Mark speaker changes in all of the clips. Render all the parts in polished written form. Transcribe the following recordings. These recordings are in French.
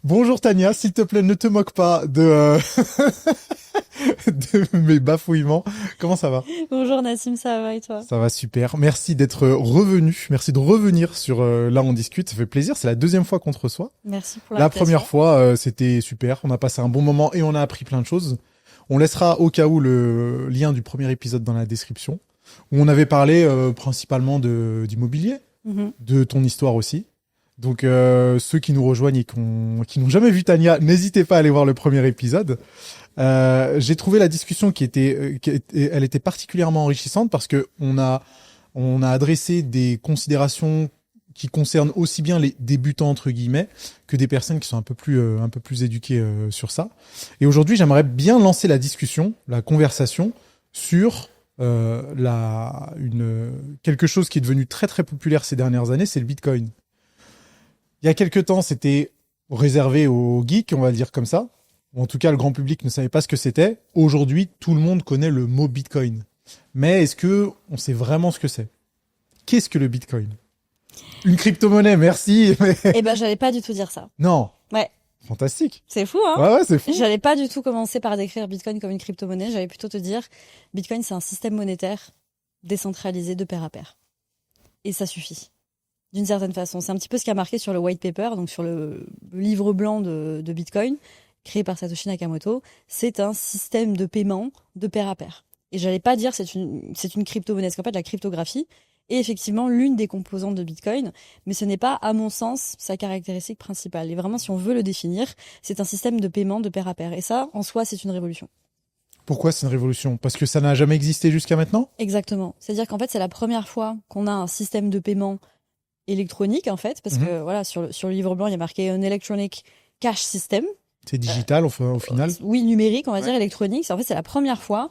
Speaker 1: Bonjour Tania, s'il te plaît, ne te moque pas de mes bafouillements. Comment ça va?
Speaker 2: Bonjour Nassim, ça va et toi?
Speaker 1: Ça va super. Merci d'être revenu. Merci de revenir sur Là on discute. Ça fait plaisir. C'est la deuxième fois qu'on te reçoit.
Speaker 2: Merci pour
Speaker 1: La
Speaker 2: l'invitation.
Speaker 1: première fois, c'était super. On a passé un bon moment et on a appris plein de choses. On laissera au cas où le lien du premier épisode dans la description, où on avait parlé principalement d'immobilier,
Speaker 2: Mhm.
Speaker 1: de ton histoire aussi. Donc ceux qui nous rejoignent et qui n'ont jamais vu Tania, n'hésitez pas à aller voir le premier épisode. J'ai trouvé la discussion elle était particulièrement enrichissante parce que on a adressé des considérations qui concernent aussi bien les débutants entre guillemets que des personnes qui sont un peu plus éduquées sur ça. Et aujourd'hui, j'aimerais bien lancer la discussion, la conversation sur quelque chose qui est devenu très très populaire ces dernières années, c'est le Bitcoin. Il y a quelques temps, c'était réservé aux geeks, on va le dire comme ça. Ou en tout cas, le grand public ne savait pas ce que c'était. Aujourd'hui, tout le monde connaît le mot Bitcoin. Mais est-ce que on sait vraiment ce que c'est? Qu'est-ce que le Bitcoin? Une crypto-monnaie, merci.
Speaker 2: Eh ben, j'allais pas du tout dire ça.
Speaker 1: Non.
Speaker 2: Ouais,
Speaker 1: Fantastique.
Speaker 2: c'est fou, hein?
Speaker 1: Ouais, c'est fou.
Speaker 2: J'allais pas du tout commencer par décrire Bitcoin comme une crypto-monnaie. J'allais plutôt te dire, Bitcoin, c'est un système monétaire décentralisé de pair à pair. Et ça suffit. D'une certaine façon. C'est un petit peu ce qui a marqué sur le white paper, donc sur le livre blanc de Bitcoin, créé par Satoshi Nakamoto. C'est un système de paiement de pair à pair. Et j'allais pas dire c'est une crypto-monnaie, parce qu'en fait, la cryptographie est effectivement l'une des composantes de Bitcoin, mais ce n'est pas, à mon sens, sa caractéristique principale. Et vraiment, si on veut le définir, c'est un système de paiement de pair à pair. Et ça, en soi, c'est une révolution.
Speaker 1: Pourquoi c'est une révolution? Parce que ça n'a jamais existé jusqu'à maintenant?
Speaker 2: Exactement. C'est-à-dire qu'en fait, c'est la première fois qu'on a un système de paiement électronique, en fait, parce
Speaker 1: Mhm.
Speaker 2: que voilà, sur le livre blanc, il y a marqué un electronic cash system.
Speaker 1: C'est digital au final?
Speaker 2: Oui, numérique, on va
Speaker 1: Ouais.
Speaker 2: dire électronique. En fait, c'est la première fois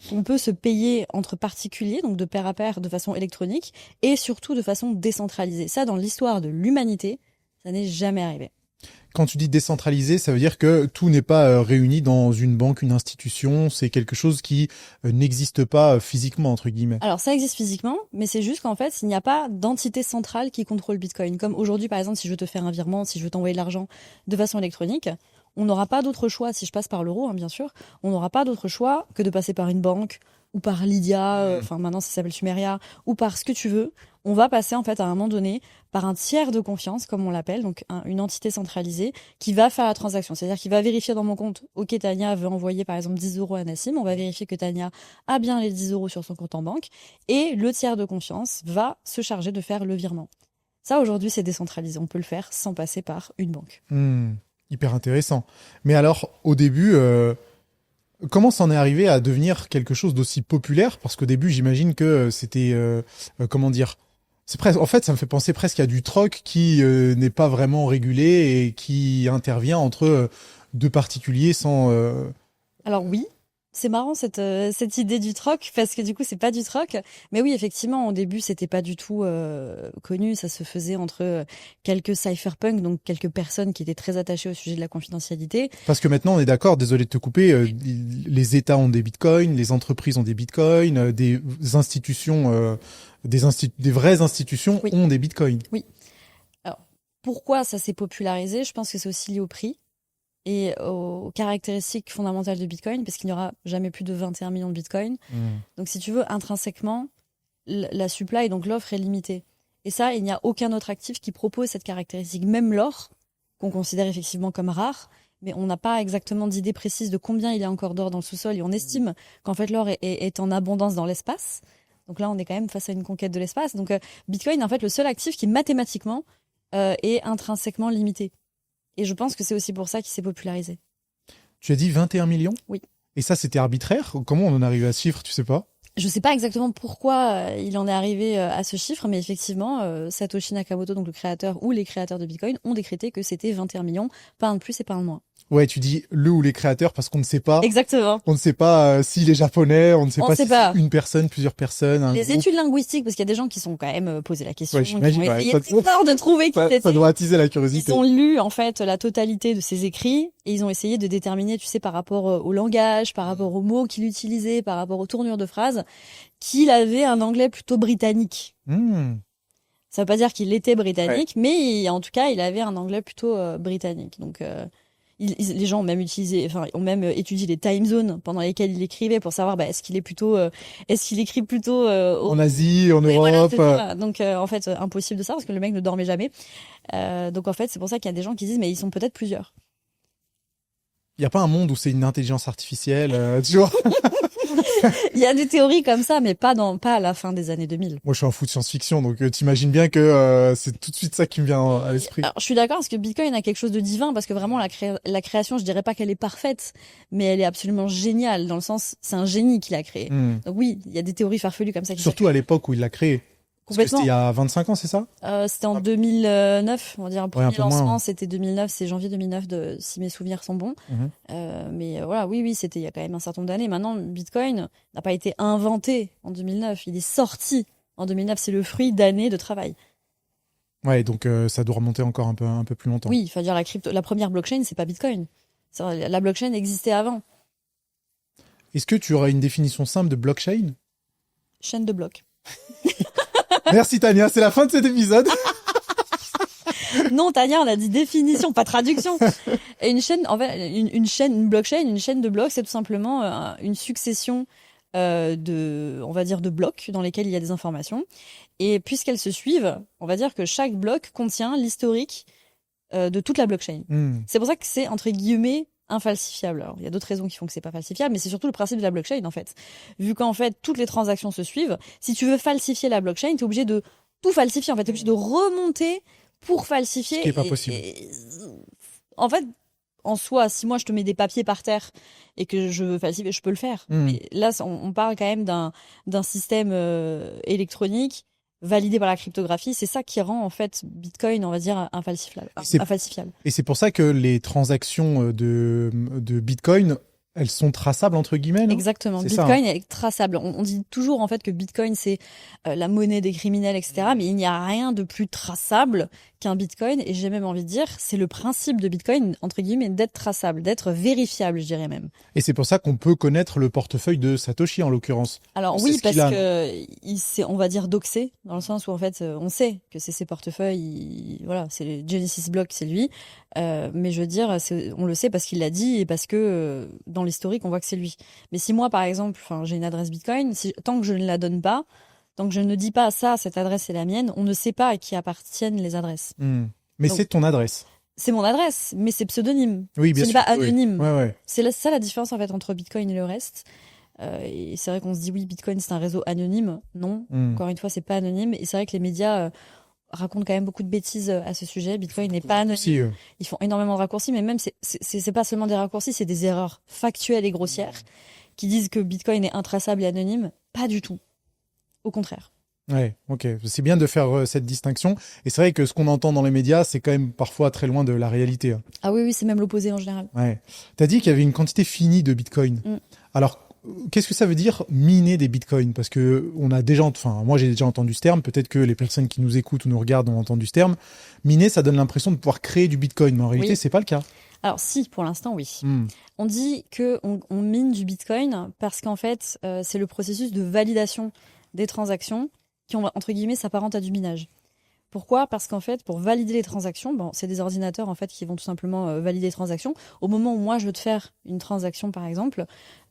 Speaker 2: qu'on peut se payer entre particuliers, donc de pair à pair, de façon électronique, et surtout de façon décentralisée. Ça, dans l'histoire de l'humanité, ça n'est jamais arrivé.
Speaker 1: Quand tu dis décentralisé, ça veut dire que tout n'est pas réuni dans une banque, une institution. C'est quelque chose qui n'existe pas physiquement, entre guillemets.
Speaker 2: Alors, ça existe physiquement, mais c'est juste qu'en fait, il n'y a pas d'entité centrale qui contrôle Bitcoin. Comme aujourd'hui, par exemple, si je veux te faire un virement, si je veux t'envoyer de l'argent de façon électronique, on n'aura pas d'autre choix, si je passe par l'euro, hein, bien sûr, on n'aura pas d'autre choix que de passer par une banque ou par Lydia, enfin maintenant ça s'appelle Sumeria, ou par ce que tu veux. On va passer en fait à un moment donné par un tiers de confiance, comme on l'appelle, donc une entité centralisée qui va faire la transaction. C'est-à-dire qu'il va vérifier dans mon compte, ok, Tania veut envoyer par exemple 10 euros à Nassim, on va vérifier que Tania a bien les 10 euros sur son compte en banque, et le tiers de confiance va se charger de faire le virement. Ça, aujourd'hui, c'est décentralisé. On peut le faire sans passer par une banque.
Speaker 1: Hmm, hyper intéressant. Mais alors, au début, comment c'en est arrivé à devenir quelque chose d'aussi populaire? Parce qu'au début, j'imagine que c'était, comment dire, c'est presque, en fait, ça me fait penser presque à du troc qui n'est pas vraiment régulé et qui intervient entre deux particuliers sans.
Speaker 2: Alors oui, c'est marrant cette idée du troc, parce que du coup, c'est pas du troc. Mais oui, effectivement, au début, c'était pas du tout connu. Ça se faisait entre quelques cypherpunks, donc quelques personnes qui étaient très attachées au sujet de la confidentialité.
Speaker 1: Parce que maintenant, on est d'accord, désolé de te couper, les États ont des bitcoins, les entreprises ont des bitcoins, des institutions, des vraies institutions
Speaker 2: Oui,
Speaker 1: ont des bitcoins.
Speaker 2: oui. Alors, pourquoi ça s'est popularisé? Je pense que c'est aussi lié au prix et aux caractéristiques fondamentales de Bitcoin, parce qu'il n'y aura jamais plus de 21 millions de Bitcoin.
Speaker 1: Hmm.
Speaker 2: Donc, si tu veux, intrinsèquement, la supply, donc l'offre est limitée. Et ça, il n'y a aucun autre actif qui propose cette caractéristique. Même l'or, qu'on considère effectivement comme rare, mais on n'a pas exactement d'idée précise de combien il y a encore d'or dans le sous-sol, et on estime qu'en fait l'or est en abondance dans l'espace. Donc là, on est quand même face à une conquête de l'espace. Donc Bitcoin est en fait le seul actif qui mathématiquement est intrinsèquement limité. Et je pense que c'est aussi pour ça qu'il s'est popularisé.
Speaker 1: Tu as dit 21 millions?
Speaker 2: Oui.
Speaker 1: Et ça, c'était arbitraire? Comment on en arrive à ce chiffre, tu sais pas?
Speaker 2: Je ne sais pas exactement pourquoi il en est arrivé à ce chiffre, mais effectivement, Satoshi Nakamoto, donc le créateur ou les créateurs de Bitcoin, ont décrété que c'était 21 millions, pas un de plus et pas un de moins.
Speaker 1: Ouais, tu dis le ou les créateurs parce qu'on ne sait pas.
Speaker 2: Exactement.
Speaker 1: On ne sait pas s'il est japonais, on ne sait
Speaker 2: On
Speaker 1: pas
Speaker 2: sait
Speaker 1: si
Speaker 2: pas.
Speaker 1: c'est une personne, plusieurs personnes, un
Speaker 2: Les
Speaker 1: groupe.
Speaker 2: études linguistiques, parce qu'il y a des gens qui sont quand même posé la question,
Speaker 1: Ouais,
Speaker 2: qui ont
Speaker 1: j'imagine. Ouais,
Speaker 2: essayé
Speaker 1: ça,
Speaker 2: très fort de trouver qui
Speaker 1: ça
Speaker 2: c'était.
Speaker 1: doit attiser la
Speaker 2: Ils
Speaker 1: curiosité.
Speaker 2: ont lu en fait la totalité de ses écrits et ils ont essayé de déterminer, tu sais, par rapport au langage, par rapport aux mots qu'il utilisait, par rapport aux tournures de phrases, qu'il avait un anglais plutôt britannique.
Speaker 1: Hmm.
Speaker 2: Ça veut pas dire qu'il était britannique, mais en tout cas, il avait un anglais plutôt britannique. Donc, les gens ont même étudié les time zones pendant lesquelles il écrivait pour savoir est-ce qu'il écrit plutôt
Speaker 1: en Asie, en
Speaker 2: Oui,
Speaker 1: Europe.
Speaker 2: voilà, c'est ça. Donc en fait, impossible de savoir parce que le mec ne dormait jamais. Donc en fait, c'est pour ça qu'il y a des gens qui disent mais ils sont peut-être plusieurs.
Speaker 1: Il y a pas un monde où c'est une intelligence artificielle, tu vois.
Speaker 2: Il y a des théories comme ça, mais pas à la fin des années 2000.
Speaker 1: Moi, je suis un fou de science-fiction, donc t'imagines bien que c'est tout de suite ça qui me vient à l'esprit.
Speaker 2: Alors, je suis d'accord parce que Bitcoin a quelque chose de divin parce que vraiment la création, je dirais pas qu'elle est parfaite, mais elle est absolument géniale dans le sens c'est un génie qui l'a créé. Donc oui, il y a des théories farfelues comme ça qui
Speaker 1: Surtout à l'époque où il l'a créé. Parce que
Speaker 2: complètement.
Speaker 1: c'était il y a 25 ans, c'est ça?
Speaker 2: C'était en 2009, on va dire. Le premier
Speaker 1: peu moins,
Speaker 2: lancement,
Speaker 1: ouais.
Speaker 2: c'était 2009, c'est janvier 2009, si mes souvenirs sont bons. Mais voilà, oui, c'était il y a quand même un certain nombre d'années. Maintenant, Bitcoin n'a pas été inventé en 2009, il est sorti en 2009. C'est le fruit d'années de travail.
Speaker 1: Ouais, donc ça doit remonter encore un peu plus longtemps.
Speaker 2: Oui, il faut dire la première blockchain, c'est pas Bitcoin. La blockchain existait avant.
Speaker 1: Est-ce que tu aurais une définition simple de blockchain?
Speaker 2: Chaîne de blocs.
Speaker 1: Merci Tania, c'est la fin de cet épisode.
Speaker 2: Non, Tania, on a dit définition, pas traduction. Et une chaîne, en fait, une blockchain, une chaîne de blocs, c'est tout simplement une succession on va dire, de blocs dans lesquels il y a des informations. Et puisqu'elles se suivent, on va dire que chaque bloc contient l'historique de toute la blockchain. C'est pour ça que c'est, entre guillemets, infalsifiable. Alors, il y a d'autres raisons qui font que c'est pas falsifiable, mais c'est surtout le principe de la blockchain, en fait. Vu qu'en fait, toutes les transactions se suivent, si tu veux falsifier la blockchain, t'es obligé de tout falsifier, en fait. T'es obligé de remonter pour falsifier.
Speaker 1: Ce qui est pas possible.
Speaker 2: En fait, en soi, si moi je te mets des papiers par terre et que je veux falsifier, je peux le faire. Mais là, on parle quand même d'un système électronique validé par la cryptographie. C'est ça qui rend en fait Bitcoin, on va dire, infalsifiable.
Speaker 1: Et c'est pour ça que les transactions de Bitcoin, elles sont traçables entre guillemets, non?
Speaker 2: Exactement.
Speaker 1: C'est
Speaker 2: Bitcoin
Speaker 1: ça, hein.
Speaker 2: est traçable. On dit toujours en fait que Bitcoin c'est la monnaie des criminels, etc. Mais il n'y a rien de plus traçable qu'un Bitcoin. Et j'ai même envie de dire, c'est le principe de Bitcoin entre guillemets d'être traçable, d'être vérifiable, je dirais même.
Speaker 1: Et c'est pour ça qu'on peut connaître le portefeuille de Satoshi en l'occurrence.
Speaker 2: Alors oui, parce que il s'est, on va dire, doxé dans le sens où en fait on sait que c'est ses portefeuilles. Voilà, c'est le Genesis Block, c'est lui. Mais je veux dire, on le sait parce qu'il l'a dit et parce que dans l'historique, on voit que c'est lui. Mais si moi, par exemple, j'ai une adresse Bitcoin, tant que je ne la donne pas, tant que je ne dis pas ça, cette adresse est la mienne, on ne sait pas à qui appartiennent les adresses.
Speaker 1: Mais donc, c'est ton adresse.
Speaker 2: C'est mon adresse, mais c'est pseudonyme.
Speaker 1: Oui, bien
Speaker 2: sûr.
Speaker 1: Ce n'est
Speaker 2: pas anonyme.
Speaker 1: Oui. Ouais.
Speaker 2: C'est ça la différence en fait entre Bitcoin et le reste. Et c'est vrai qu'on se dit oui, Bitcoin c'est un réseau anonyme. Non, encore une fois, c'est pas anonyme. Et c'est vrai que les médias racontent quand même beaucoup de bêtises à ce sujet. Bitcoin n'est pas anonyme. Ils font énormément de raccourcis, mais même c'est pas seulement des raccourcis, c'est des erreurs factuelles et grossières qui disent que Bitcoin est intraçable et anonyme. Pas du tout. Au contraire.
Speaker 1: Ouais, ok. C'est bien de faire cette distinction. Et c'est vrai que ce qu'on entend dans les médias, c'est quand même parfois très loin de la réalité.
Speaker 2: Ah oui, c'est même l'opposé en général.
Speaker 1: Ouais. T'as dit qu'il y avait une quantité finie de Bitcoin. Alors, qu'est-ce que ça veut dire miner des Bitcoins? Parce que moi j'ai déjà entendu ce terme. Peut-être que les personnes qui nous écoutent ou nous regardent ont entendu ce terme. Miner, ça donne l'impression de pouvoir créer du Bitcoin, mais en réalité, c'est pas le cas.
Speaker 2: Alors si, pour l'instant, oui. On dit que on mine du Bitcoin parce qu'en fait, c'est le processus de validation des transactions qui ont, entre guillemets, s'apparentent à du minage. Pourquoi ? Parce qu'en fait, pour valider les transactions, c'est des ordinateurs en fait qui vont tout simplement valider les transactions. Au moment où moi je veux te faire une transaction, par exemple,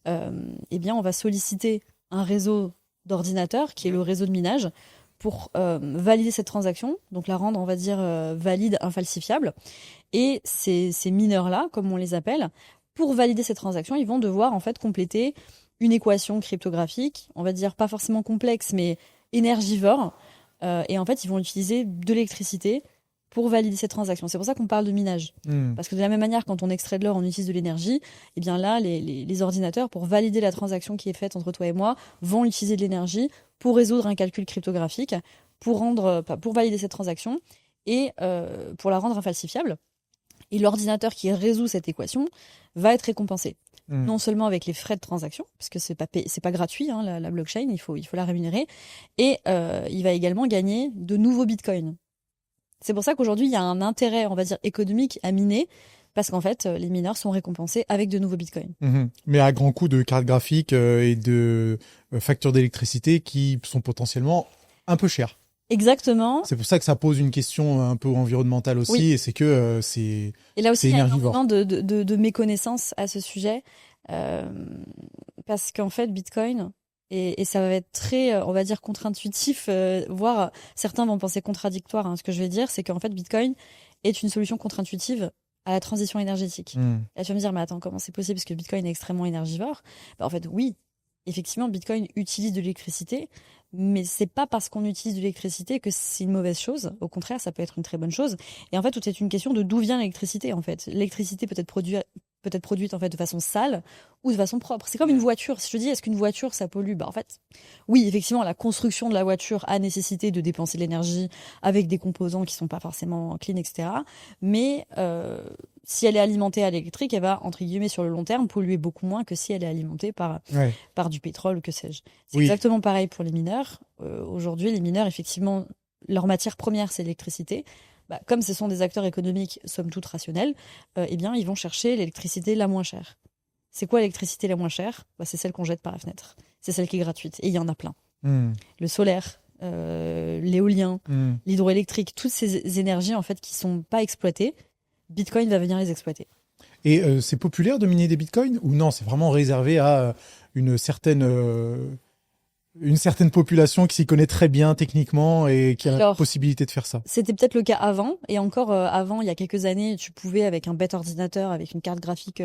Speaker 2: eh bien, on va solliciter un réseau d'ordinateurs qui est le réseau de minage pour valider cette transaction, donc la rendre, on va dire, valide, infalsifiable. Et ces mineurs-là, comme on les appelle, pour valider cette transaction, ils vont devoir en fait compléter une équation cryptographique, on va dire pas forcément complexe, mais énergivore. Et en fait, ils vont utiliser de l'électricité pour valider cette transaction. C'est pour ça qu'on parle de minage. Parce que de la même manière, quand on extrait de l'or, on utilise de l'énergie. Et bien là, les ordinateurs, pour valider la transaction qui est faite entre toi et moi, vont utiliser de l'énergie pour résoudre un calcul cryptographique, pour valider cette transaction et pour la rendre infalsifiable. Et l'ordinateur qui résout cette équation va être récompensé. Non seulement avec les frais de transaction, parce que c'est pas gratuit, hein, la blockchain, il faut la rémunérer, et il va également gagner de nouveaux bitcoins. C'est pour ça qu'aujourd'hui il y a un intérêt, on va dire, économique à miner, parce qu'en fait les mineurs sont récompensés avec de nouveaux bitcoins.
Speaker 1: Mais à grand coût de cartes graphiques et de factures d'électricité qui sont potentiellement un peu chères.
Speaker 2: Exactement.
Speaker 1: C'est pour ça que ça pose une question un peu environnementale aussi,
Speaker 2: Oui.
Speaker 1: et c'est que c'est
Speaker 2: Et là aussi, il y a
Speaker 1: énergivore.
Speaker 2: énormément de méconnaissances à ce sujet. Euh, Parce qu'en fait, Bitcoin, et ça va être très, on va dire, contre-intuitif, voire certains vont penser contradictoire. Hein. Ce que je vais dire, c'est qu'en fait, Bitcoin est une solution contre-intuitive à la transition énergétique. Là, tu vas me dire, mais attends, comment c'est possible? Parce que Bitcoin est extrêmement énergivore. Bah, en fait, oui, effectivement, Bitcoin utilise de l'électricité, mais c'est pas parce qu'on utilise de l'électricité que c'est une mauvaise chose. Au contraire, ça peut être une très bonne chose. Et en fait, tout est une question de d'où vient l'électricité, en fait. L'électricité peut être produite en fait de façon sale ou de façon propre. C'est comme une voiture. Si je te dis, est-ce qu'une voiture ça pollue? Bah en fait, oui, effectivement, la construction de la voiture a nécessité de dépenser de l'énergie avec des composants qui sont pas forcément clean, etc. Mais si elle est alimentée à l'électrique, elle va entre guillemets sur le long terme polluer beaucoup moins que si elle est alimentée
Speaker 1: Ouais.
Speaker 2: par du pétrole ou que sais-je. C'est
Speaker 1: Oui.
Speaker 2: exactement pareil pour les mineurs. Aujourd'hui, les mineurs, effectivement, leur matière première, c'est l'électricité. Bah, comme ce sont des acteurs économiques, somme toute rationnels, eh bien, ils vont chercher l'électricité la moins chère. C'est quoi l'électricité la moins chère? Bah, c'est celle qu'on jette par la fenêtre. C'est celle qui est gratuite. Et il y en a plein. Le solaire, l'éolien, l'hydroélectrique, toutes ces énergies en fait qui sont pas exploitées, Bitcoin va venir les exploiter.
Speaker 1: Et c'est populaire de miner des bitcoins ou non? C'est vraiment réservé à une certaine population qui s'y connaît très bien techniquement et qui a la possibilité de faire ça.
Speaker 2: C'était peut-être le cas avant, et encore avant, il y a quelques années, tu pouvais avec un bête ordinateur, avec une carte graphique,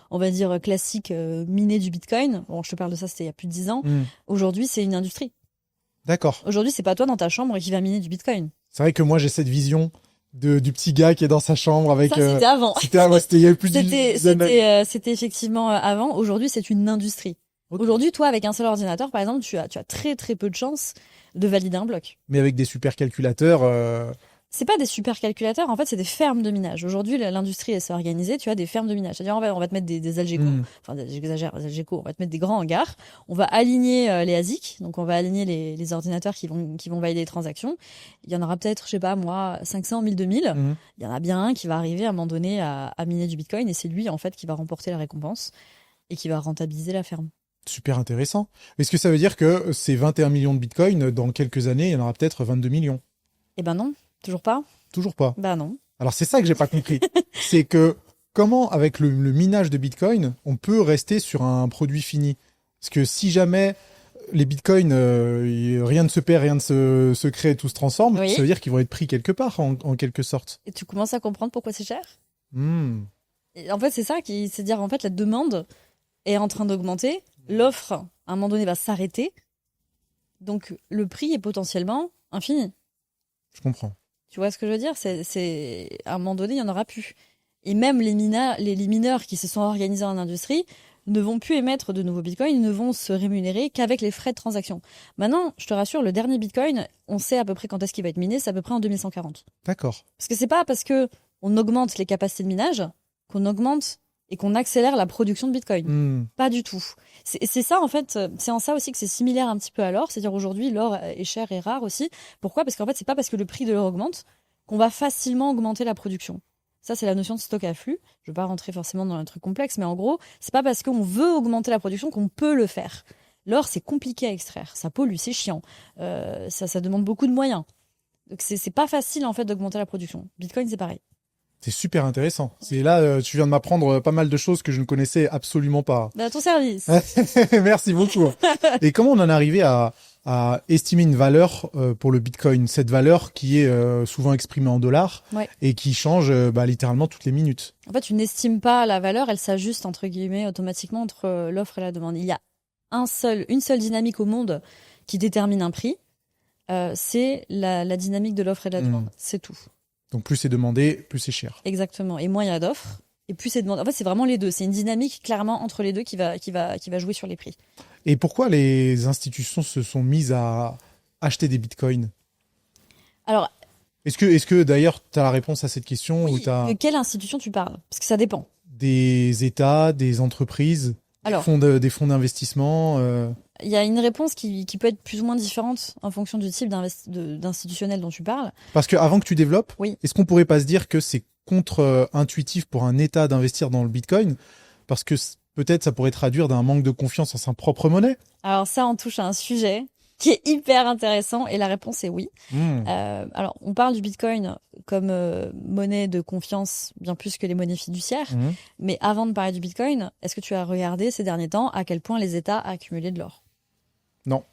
Speaker 2: on va dire classique, miner du Bitcoin. Bon, je te parle de ça, c'était il y a plus de 10 ans. Aujourd'hui, c'est une industrie.
Speaker 1: D'accord.
Speaker 2: Aujourd'hui, c'est pas toi dans ta chambre qui va miner du Bitcoin.
Speaker 1: C'est vrai que moi, j'ai cette vision du petit gars qui est dans sa chambre avec.
Speaker 2: Ça, c'était avant.
Speaker 1: C'était il y a plus de 10 années.
Speaker 2: C'était effectivement avant. Aujourd'hui, c'est une industrie. Okay. Aujourd'hui, toi, avec un seul ordinateur, par exemple, tu as très très peu de chances de valider un bloc.
Speaker 1: Mais avec des supercalculateurs.
Speaker 2: C'est pas des supercalculateurs, en fait, c'est des fermes de minage. Aujourd'hui, l'industrie, elle s'est organisée, tu as des fermes de minage. C'est-à-dire, on va te mettre des algécos, enfin, j'exagère, des algécos, on va te mettre des grands hangars, on va aligner les ASIC, donc on va aligner les ordinateurs qui vont valider les transactions. Il y en aura peut-être, je sais pas, moi, 500, 1000, 2000. Il y en a bien un qui va arriver à un moment donné à miner du Bitcoin, et c'est lui, en fait, qui va remporter la récompense et qui va rentabiliser la ferme.
Speaker 1: Super intéressant. Est-ce que ça veut dire que ces 21 millions de bitcoins, dans quelques années, il y en aura peut-être 22 millions?
Speaker 2: Eh ben non, toujours pas.
Speaker 1: Toujours pas?
Speaker 2: Bah non.
Speaker 1: Alors c'est ça que j'ai pas compris. C'est que comment, avec le minage de bitcoin, on peut rester sur un produit fini? Parce que si jamais les bitcoins, rien ne se perd, rien ne se crée, tout se transforme, ça veut dire qu'ils vont être pris quelque part, en quelque sorte.
Speaker 2: Et tu commences à comprendre pourquoi c'est cher? Et en fait, c'est ça c'est dire en fait la demande est en train d'augmenter. L'offre, à un moment donné, va s'arrêter. Donc, le prix est potentiellement infini.
Speaker 1: Je comprends.
Speaker 2: Tu vois ce que je veux dire? À un moment donné, il n'y en aura plus. Et même les mineurs qui se sont organisés en industrie ne vont plus émettre de nouveaux bitcoins, ne vont se rémunérer qu'avec les frais de transaction. Maintenant, je te rassure, le dernier bitcoin, on sait à peu près quand est-ce qu'il va être miné, c'est à peu près en 2140.
Speaker 1: D'accord.
Speaker 2: Parce que c'est pas parce que on augmente les capacités de minage qu'on augmente et qu'on accélère la production de Bitcoin. Pas du tout. C'est ça, en fait, c'est en ça aussi que c'est similaire un petit peu à l'or. C'est-à-dire aujourd'hui, l'or est cher et rare aussi. Pourquoi? Parce qu'en fait, c'est pas parce que le prix de l'or augmente qu'on va facilement augmenter la production. Ça, c'est la notion de stock à flux. Je veux pas rentrer forcément dans un truc complexe, mais en gros, c'est pas parce qu'on veut augmenter la production qu'on peut le faire. L'or, c'est compliqué à extraire. Ça pollue, c'est chiant. Ça demande beaucoup de moyens. Donc, c'est pas facile, en fait, d'augmenter la production. Bitcoin, c'est pareil.
Speaker 1: C'est super intéressant. C'est là, tu viens de m'apprendre pas mal de choses que je ne connaissais absolument pas.
Speaker 2: À ton service.
Speaker 1: Merci beaucoup. Et comment on en est arrivé à estimer une valeur pour le Bitcoin, cette valeur qui est souvent exprimée en dollars et qui change littéralement toutes les minutes?
Speaker 2: En fait, tu n'estimes pas la valeur, elle s'ajuste entre guillemets automatiquement entre l'offre et la demande. Il y a une seule dynamique au monde qui détermine un prix, c'est la dynamique de l'offre et de la demande. C'est tout.
Speaker 1: Donc plus c'est demandé, plus c'est cher.
Speaker 2: Exactement. Et moins il y a d'offres, et plus c'est demandé. En fait, c'est vraiment les deux. C'est une dynamique clairement entre les deux qui va jouer sur les prix.
Speaker 1: Et pourquoi les institutions se sont mises à acheter des bitcoins?
Speaker 2: Alors,
Speaker 1: est-ce que d'ailleurs tu as la réponse à cette question?
Speaker 2: Oui, de quelle institution tu parles? Parce que ça dépend.
Speaker 1: Des États, des entreprises, des fonds d'investissement.
Speaker 2: Il y a une réponse qui peut être plus ou moins différente en fonction du type d'institutionnel dont tu parles.
Speaker 1: Parce que avant que tu développes,
Speaker 2: oui.
Speaker 1: Est-ce qu'on pourrait pas se dire que c'est contre-intuitif pour un État d'investir dans le Bitcoin? Parce que peut-être ça pourrait traduire d'un manque de confiance en sa propre monnaie?
Speaker 2: Alors ça, on touche à un sujet qui est hyper intéressant. Et la réponse est oui.
Speaker 1: Hmm.
Speaker 2: Alors, on parle du Bitcoin comme monnaie de confiance bien plus que les monnaies fiduciaires.
Speaker 1: Mhm.
Speaker 2: Mais avant de parler du Bitcoin, est-ce que tu as regardé ces derniers temps à quel point les États accumulaient de l'or?
Speaker 1: Non.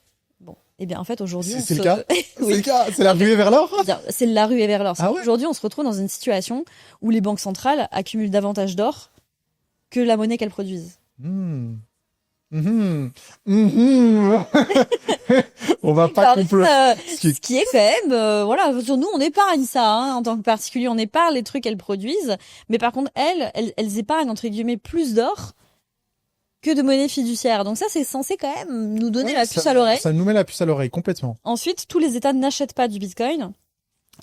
Speaker 2: Bon, eh bien en fait aujourd'hui,
Speaker 1: C'est le cas.
Speaker 2: oui.
Speaker 1: C'est le cas. C'est la ruée vers l'or.
Speaker 2: Bien, c'est la ruée vers l'or.
Speaker 1: Ah ouais.
Speaker 2: Aujourd'hui, on se retrouve dans une situation où les banques centrales accumulent davantage d'or que la monnaie qu'elles produisent.
Speaker 1: Hmm. Mhm. Mhm. On va pas
Speaker 2: Alors,
Speaker 1: comploter.
Speaker 2: ce qui est quand même, voilà, sur nous, on épargne ça, hein, en tant que particulier, on épargne les trucs qu'elles produisent, mais par contre, elles épargnent, entre guillemets, plus d'or que de monnaie fiduciaire. Donc ça, c'est censé quand même nous donner la puce à l'oreille.
Speaker 1: Ça nous met la puce à l'oreille, complètement.
Speaker 2: Ensuite, tous les États n'achètent pas du Bitcoin.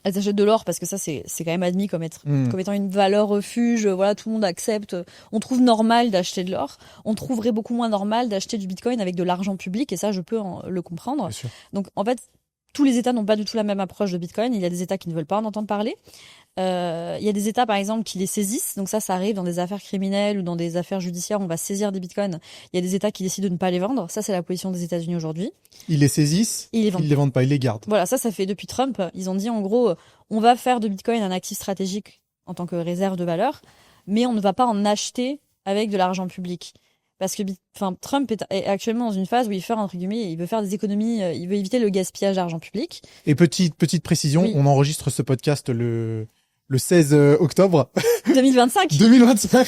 Speaker 2: Elles achètent de l'or parce que ça, c'est quand même admis comme étant une valeur refuge. Voilà, tout le monde accepte. On trouve normal d'acheter de l'or. On trouverait beaucoup moins normal d'acheter du Bitcoin avec de l'argent public. Et ça, je peux le comprendre.
Speaker 1: Bien sûr.
Speaker 2: Donc, en fait, tous les États n'ont pas du tout la même approche de Bitcoin. Il y a des États qui ne veulent pas en entendre parler. Il y a des États, par exemple, qui les saisissent. Donc ça arrive dans des affaires criminelles ou dans des affaires judiciaires. On va saisir des bitcoins. Il y a des États qui décident de ne pas les vendre. Ça, c'est la position des États-Unis aujourd'hui.
Speaker 1: Ils les saisissent,
Speaker 2: Ils
Speaker 1: les vendent pas, ils les gardent.
Speaker 2: Voilà, ça fait depuis Trump. Ils ont dit, en gros, on va faire de Bitcoin un actif stratégique en tant que réserve de valeur, mais on ne va pas en acheter avec de l'argent public. Parce que Trump est actuellement dans une phase où il veut faire des économies, il veut éviter le gaspillage d'argent public.
Speaker 1: Et petite précision,
Speaker 2: Oui.
Speaker 1: on enregistre ce podcast le 16 octobre
Speaker 2: 2025.
Speaker 1: 2025.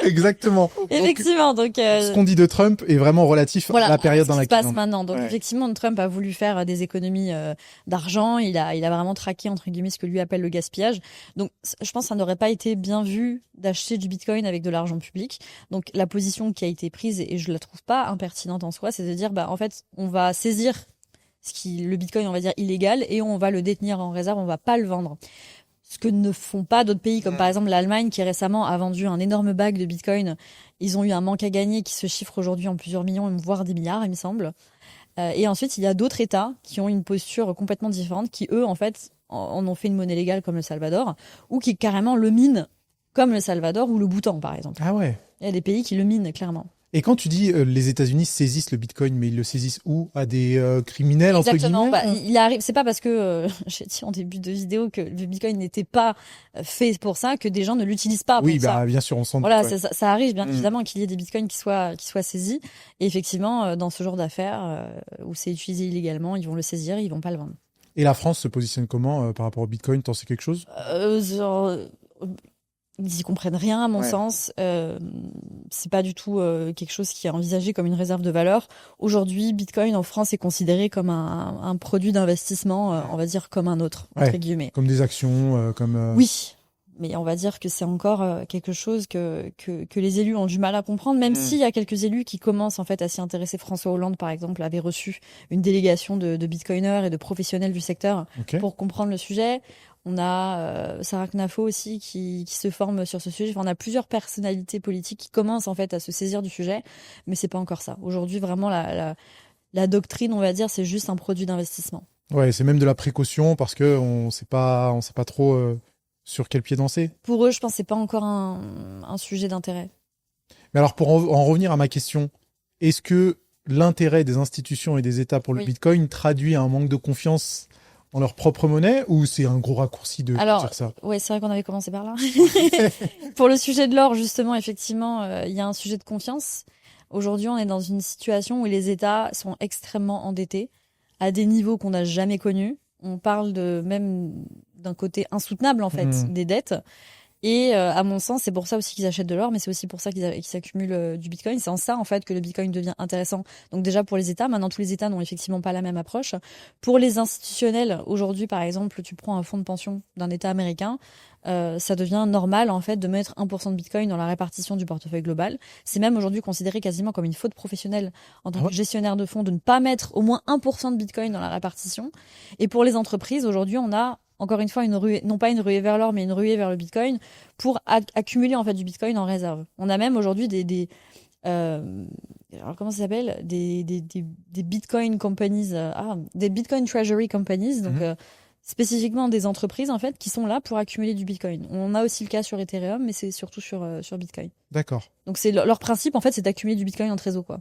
Speaker 1: Exactement.
Speaker 2: Effectivement, donc
Speaker 1: Ce qu'on dit de Trump est vraiment relatif à la période dans
Speaker 2: ce qui
Speaker 1: laquelle
Speaker 2: se passe maintenant. Donc effectivement, Trump a voulu faire des économies d'argent. Il a vraiment traqué entre guillemets ce que lui appelle le gaspillage. Donc je pense que ça n'aurait pas été bien vu d'acheter du Bitcoin avec de l'argent public. Donc la position qui a été prise, et je la trouve pas impertinente en soi, c'est de dire en fait on va saisir le Bitcoin, on va dire illégal, et on va le détenir en réserve, on va pas le vendre. Ce que ne font pas d'autres pays, comme par exemple l'Allemagne, qui récemment a vendu un énorme bac de Bitcoin. Ils ont eu un manque à gagner qui se chiffre aujourd'hui en plusieurs millions, voire des milliards, il me semble. Et ensuite, il y a d'autres États qui ont une posture complètement différente, qui eux, en fait, en ont fait une monnaie légale comme le Salvador, ou qui carrément le minent comme le Salvador ou le Bhoutan, par exemple.
Speaker 1: Ah ouais.
Speaker 2: Il y a des pays qui le minent, clairement.
Speaker 1: Et quand tu dis les États-Unis saisissent le Bitcoin, mais ils le saisissent où? À des criminels, entre
Speaker 2: Exactement.
Speaker 1: guillemets?
Speaker 2: Il arrive. C'est pas parce que j'ai dit en début de vidéo que le Bitcoin n'était pas fait pour ça que des gens ne l'utilisent pas.
Speaker 1: Oui,
Speaker 2: pour ça.
Speaker 1: bien sûr, on s'en doute.
Speaker 2: Voilà,
Speaker 1: Ouais.
Speaker 2: ça arrive bien évidemment qu'il y ait des Bitcoins qui soient saisis. Et effectivement, dans ce genre d'affaires où c'est utilisé illégalement, ils vont le saisir, ils vont pas le vendre.
Speaker 1: Et la France se positionne comment par rapport au Bitcoin? T'en sais quelque chose?
Speaker 2: Ils y comprennent rien à mon sens. C'est pas du tout quelque chose qui est envisagé comme une réserve de valeur. Aujourd'hui, Bitcoin en France est considéré comme un produit d'investissement, on va dire comme un autre, entre guillemets.
Speaker 1: Comme des actions, comme.
Speaker 2: Oui, mais on va dire que c'est encore quelque chose que les élus ont du mal à comprendre, même s'il y a quelques élus qui commencent en fait à s'y intéresser. François Hollande, par exemple, avait reçu une délégation de bitcoiners et de professionnels du secteur pour comprendre le sujet. On a Sarah Knafo aussi qui se forme sur ce sujet. Enfin, on a plusieurs personnalités politiques qui commencent en fait à se saisir du sujet, mais c'est pas encore ça. Aujourd'hui, vraiment la doctrine, on va dire, c'est juste un produit d'investissement.
Speaker 1: Ouais, c'est même de la précaution parce que on sait pas trop sur quel pied danser.
Speaker 2: Pour eux, je pense que c'est pas encore un sujet d'intérêt.
Speaker 1: Mais alors, pour en revenir à ma question, est-ce que l'intérêt des institutions et des États pour le Bitcoin traduit un manque de confiance en leur propre monnaie, ou c'est un gros raccourci de dire ça?
Speaker 2: Ouais, c'est vrai qu'on avait commencé par là. Pour le sujet de l'or, justement, effectivement, il y a un sujet de confiance. Aujourd'hui, on est dans une situation où les États sont extrêmement endettés à des niveaux qu'on n'a jamais connus. On parle même d'un côté insoutenable, en fait, des dettes. Et à mon sens, c'est pour ça aussi qu'ils achètent de l'or, mais c'est aussi pour ça qu'ils s'accumulent du Bitcoin. C'est en ça, en fait, que le Bitcoin devient intéressant. Donc déjà pour les États, maintenant tous les États n'ont effectivement pas la même approche. Pour les institutionnels, aujourd'hui, par exemple, tu prends un fonds de pension d'un État américain, ça devient normal, en fait, de mettre 1% de Bitcoin dans la répartition du portefeuille global. C'est même aujourd'hui considéré quasiment comme une faute professionnelle en tant que gestionnaire de fonds de ne pas mettre au moins 1% de Bitcoin dans la répartition. Et pour les entreprises, aujourd'hui, on a encore une fois, non pas une ruée vers l'or, mais une ruée vers le Bitcoin pour accumuler en fait du Bitcoin en réserve. On a même aujourd'hui alors comment ça s'appelle, des Bitcoin companies, des Bitcoin Treasury companies, donc spécifiquement des entreprises en fait qui sont là pour accumuler du Bitcoin. On a aussi le cas sur Ethereum, mais c'est surtout sur Bitcoin.
Speaker 1: D'accord.
Speaker 2: Donc c'est leur principe en fait, c'est d'accumuler du Bitcoin en trésor, quoi.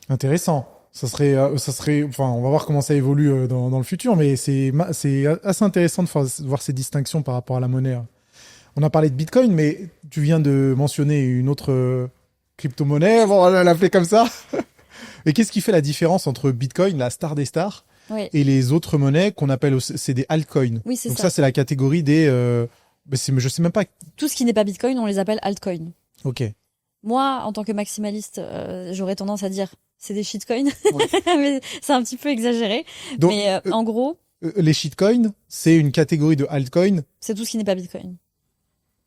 Speaker 1: Intéressant. Enfin, on va voir comment ça évolue dans le futur, mais c'est assez intéressant de voir ces distinctions par rapport à la monnaie. On a parlé de Bitcoin, mais tu viens de mentionner une autre crypto-monnaie, bon, on va l'appeler comme ça. Et qu'est-ce qui fait la différence entre Bitcoin, la star des stars,
Speaker 2: Oui.
Speaker 1: et les autres monnaies qu'on appelle c'est des altcoins.
Speaker 2: Oui, c'est
Speaker 1: Donc
Speaker 2: ça.
Speaker 1: c'est la catégorie des je sais même pas.
Speaker 2: Tout ce qui n'est pas Bitcoin, on les appelle altcoins.
Speaker 1: OK.
Speaker 2: Moi, en tant que maximaliste, j'aurais tendance à dire c'est des shitcoins,
Speaker 1: Ouais.
Speaker 2: mais c'est un petit peu exagéré.
Speaker 1: Donc
Speaker 2: Mais en gros,
Speaker 1: les shitcoins, c'est une catégorie de altcoins.
Speaker 2: c'est tout ce qui n'est pas Bitcoin.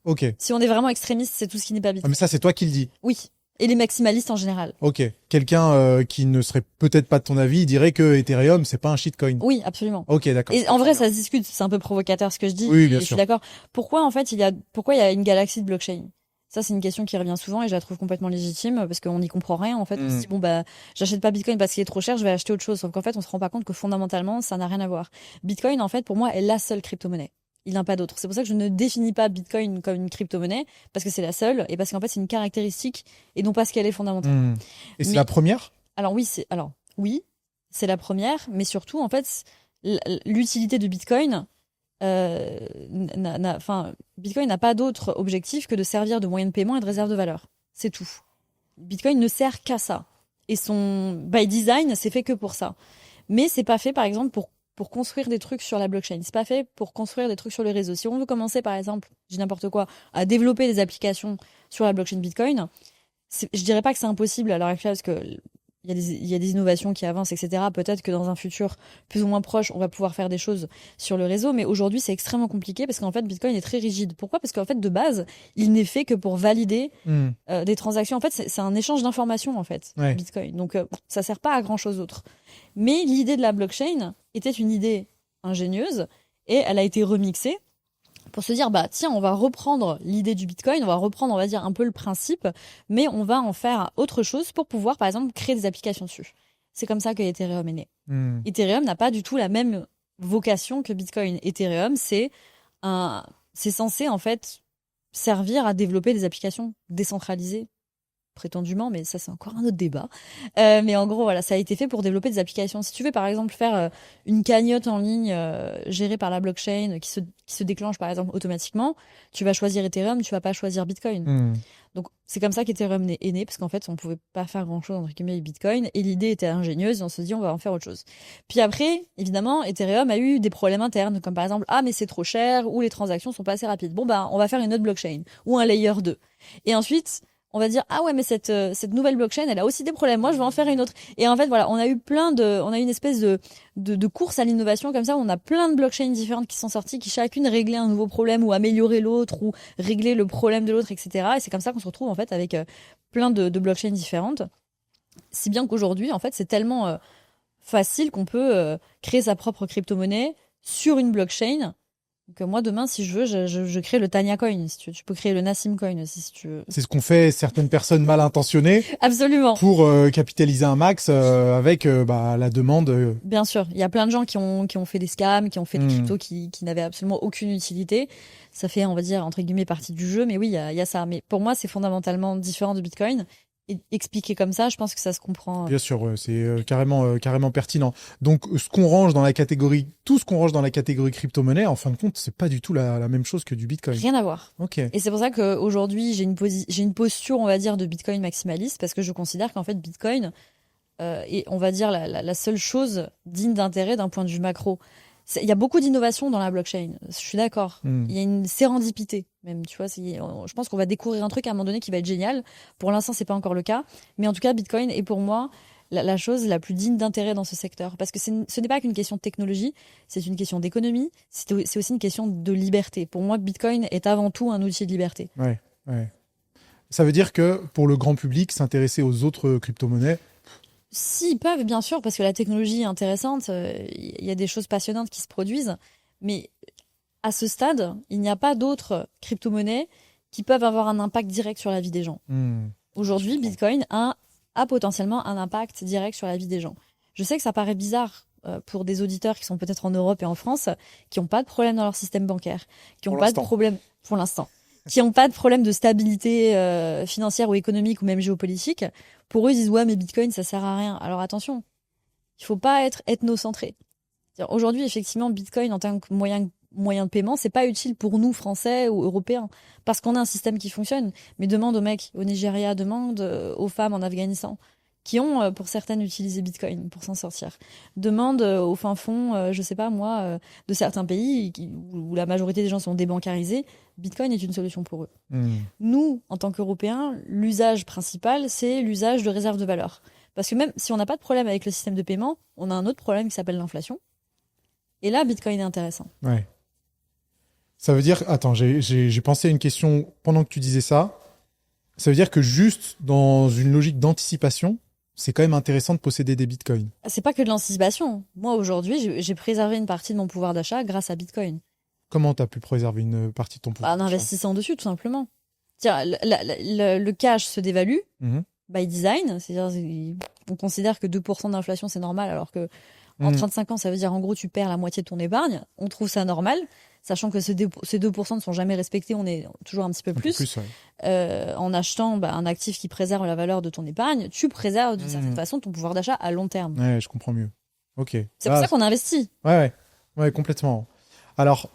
Speaker 1: OK.
Speaker 2: Si on est vraiment extrémiste, c'est tout ce qui n'est pas
Speaker 1: Ah,
Speaker 2: Bitcoin.
Speaker 1: mais ça c'est toi qui le dis.
Speaker 2: Oui. Et les maximalistes en général.
Speaker 1: OK. Quelqu'un qui ne serait peut-être pas de ton avis, il dirait que Ethereum, c'est pas un shitcoin.
Speaker 2: Oui, absolument.
Speaker 1: OK, d'accord.
Speaker 2: Et en vrai, ça se discute. C'est un peu provocateur ce que je dis.
Speaker 1: Oui, bien
Speaker 2: et je
Speaker 1: sûr.
Speaker 2: suis d'accord. Pourquoi en fait pourquoi il y a une galaxie de blockchain? Ça, c'est une question qui revient souvent et je la trouve complètement légitime parce qu'on n'y comprend rien. En fait, on se dit, bon, bah, j'achète pas Bitcoin parce qu'il est trop cher, je vais acheter autre chose. Sauf qu'en fait, on se rend pas compte que fondamentalement, ça n'a rien à voir. Bitcoin, en fait, pour moi, est la seule crypto-monnaie. Il n'y en a pas d'autre. C'est pour ça que je ne définis pas Bitcoin comme une crypto-monnaie parce que c'est la seule et parce qu'en fait, c'est une caractéristique et non pas ce qu'elle est fondamentalement.
Speaker 1: Et c'est
Speaker 2: Mais-
Speaker 1: la première?
Speaker 2: Alors oui, c'est la première, mais surtout, en fait, l'utilité de Bitcoin, Bitcoin n'a pas d'autre objectif que de servir de moyen de paiement et de réserve de valeur. C'est tout. Bitcoin ne sert qu'à ça. Et son by design, c'est fait que pour ça. Mais c'est pas fait, par exemple, pour construire des trucs sur la blockchain. C'est pas fait pour construire des trucs sur les réseaux. Si on veut commencer, par exemple, je dis n'importe quoi, à développer des applications sur la blockchain Bitcoin, je dirais pas que c'est impossible à l'heure actuelle parce que il y a des innovations qui avancent, etc. Peut-être que dans un futur plus ou moins proche, on va pouvoir faire des choses sur le réseau, mais aujourd'hui, c'est extrêmement compliqué parce qu'en fait, Bitcoin est très rigide. Pourquoi? Parce qu'en fait, de base, il n'est fait que pour valider des transactions. En fait, c'est un échange d'informations, en fait,
Speaker 1: Ouais.
Speaker 2: Bitcoin. Donc, ça sert pas à grand-chose d'autre. Mais l'idée de la blockchain était une idée ingénieuse et elle a été remixée pour se dire, bah tiens, on va reprendre l'idée du Bitcoin, on va reprendre, on va dire, un peu le principe, mais on va en faire autre chose pour pouvoir, par exemple, créer des applications dessus. C'est comme ça que Ethereum est né. Ethereum n'a pas du tout la même vocation que Bitcoin. Ethereum, c'est censé, en fait, servir à développer des applications décentralisées, prétendument, mais ça c'est encore un autre débat. Mais en gros, voilà, ça a été fait pour développer des applications. Si tu veux par exemple faire une cagnotte en ligne gérée par la blockchain qui se déclenche par exemple automatiquement, tu vas choisir Ethereum, tu vas pas choisir Bitcoin. Donc c'est comme ça qu'Ethereum est né, parce qu'en fait on pouvait pas faire grand chose entre guillemets avec Bitcoin, et l'idée était ingénieuse, et on se dit on va en faire autre chose. Puis après, évidemment, Ethereum a eu des problèmes internes, comme par exemple ah mais c'est trop cher, ou les transactions sont pas assez rapides. Bon bah on va faire une autre blockchain, ou un layer 2. Et ensuite on va dire ah ouais mais cette nouvelle blockchain elle a aussi des problèmes, moi je vais en faire une autre. Et en fait voilà, on a eu une espèce de course à l'innovation comme ça, où on a plein de blockchains différentes qui sont sorties, qui chacune réglaient un nouveau problème ou amélioraient l'autre ou réglaient le problème de l'autre, etc. Et c'est comme ça qu'on se retrouve en fait avec plein de blockchains différentes, si bien qu'aujourd'hui en fait c'est tellement facile qu'on peut créer sa propre crypto-monnaie sur une blockchain. Donc moi demain si je veux je crée le Tanya Coin, si tu peux créer le Nassim Coin aussi si tu veux.
Speaker 1: C'est ce qu'ont fait certaines personnes mal intentionnées
Speaker 2: Absolument.
Speaker 1: pour capitaliser un max avec la demande.
Speaker 2: Bien sûr, il y a plein de gens qui ont fait des scams, qui ont fait des cryptos qui n'avaient absolument aucune utilité. Ça fait, on va dire, entre guillemets, partie du jeu, mais oui, il y a ça. Mais pour moi, c'est fondamentalement différent de Bitcoin. Et expliqué comme ça, je pense que ça se comprend.
Speaker 1: Bien sûr, ouais, c'est carrément pertinent. Donc, tout ce qu'on range dans la catégorie crypto-monnaie, en fin de compte, c'est pas du tout la même chose que du Bitcoin.
Speaker 2: Rien à voir.
Speaker 1: Ok.
Speaker 2: Et c'est pour ça qu'aujourd'hui, j'ai une posture, on va dire, de Bitcoin maximaliste, parce que je considère qu'en fait, Bitcoin est, on va dire, la seule chose digne d'intérêt d'un point de vue macro. Il y a beaucoup d'innovations dans la blockchain, je suis d'accord. Il y a une sérendipité, même, tu vois. Je pense qu'on va découvrir un truc à un moment donné qui va être génial. Pour l'instant, c'est pas encore le cas. Mais en tout cas, Bitcoin est pour moi la chose la plus digne d'intérêt dans ce secteur. Parce que ce n'est pas qu'une question de technologie, c'est une question d'économie, c'est aussi une question de liberté. Pour moi, Bitcoin est avant tout un outil de liberté.
Speaker 1: Ouais. Ça veut dire que pour le grand public, s'intéresser aux autres crypto-monnaies,
Speaker 2: S'ils peuvent, bien sûr, parce que la technologie est intéressante, il y a des choses passionnantes qui se produisent, mais à ce stade, il n'y a pas d'autres crypto-monnaies qui peuvent avoir un impact direct sur la vie des gens. Aujourd'hui, Bitcoin a potentiellement un impact direct sur la vie des gens. Je sais que ça paraît bizarre pour des auditeurs qui sont peut-être en Europe et en France, qui n'ont pas de problème dans leur système bancaire, qui n'ont pas de problème pour l'instant, qui n'ont pas de problème de stabilité financière ou économique ou même géopolitique. Pour eux, ils disent ouais mais Bitcoin ça sert à rien. Alors attention, Il faut pas être ethnocentré. C'est-à-dire, aujourd'hui, effectivement, Bitcoin en tant que moyen de paiement, c'est pas utile pour nous, Français ou Européens, parce qu'on a un système qui fonctionne. Mais demande aux mecs au Nigeria, demande aux femmes en Afghanistan, qui ont, pour certaines, utilisé Bitcoin pour s'en sortir. Demande au fin fond, je sais pas moi, de certains pays où la majorité des gens sont débancarisés, Bitcoin est une solution pour eux. Nous, en tant qu'Européens, l'usage principal, c'est l'usage de réserves de valeur. Parce que même si on n'a pas de problème avec le système de paiement, on a un autre problème qui s'appelle l'inflation. Et là, Bitcoin est intéressant.
Speaker 1: Ouais. Ça veut dire, attends, j'ai pensé à une question pendant que tu disais ça. Ça veut dire que juste dans une logique d'anticipation, c'est quand même intéressant de posséder des bitcoins.
Speaker 2: C'est pas que de l'anticipation. Moi, aujourd'hui, j'ai préservé une partie de mon pouvoir d'achat grâce à Bitcoin.
Speaker 1: Comment tu as pu préserver une partie de ton pouvoir
Speaker 2: En
Speaker 1: d'achat?
Speaker 2: investissant dessus, tout simplement. Tiens, le cash se dévalue by design. C'est-à-dire, on considère que 2% d'inflation, c'est normal, alors que en 35 ans, ça veut dire en gros, tu perds la moitié de ton épargne. On trouve ça normal, sachant que ces 2% ne sont jamais respectés, on est toujours un petit peu plus. Ouais. En achetant un actif qui préserve la valeur de ton épargne, tu préserves d'une certaine façon ton pouvoir d'achat à long terme.
Speaker 1: Ouais, je comprends mieux. Ok.
Speaker 2: C'est pour ça qu'on investit.
Speaker 1: Ouais, complètement. Alors,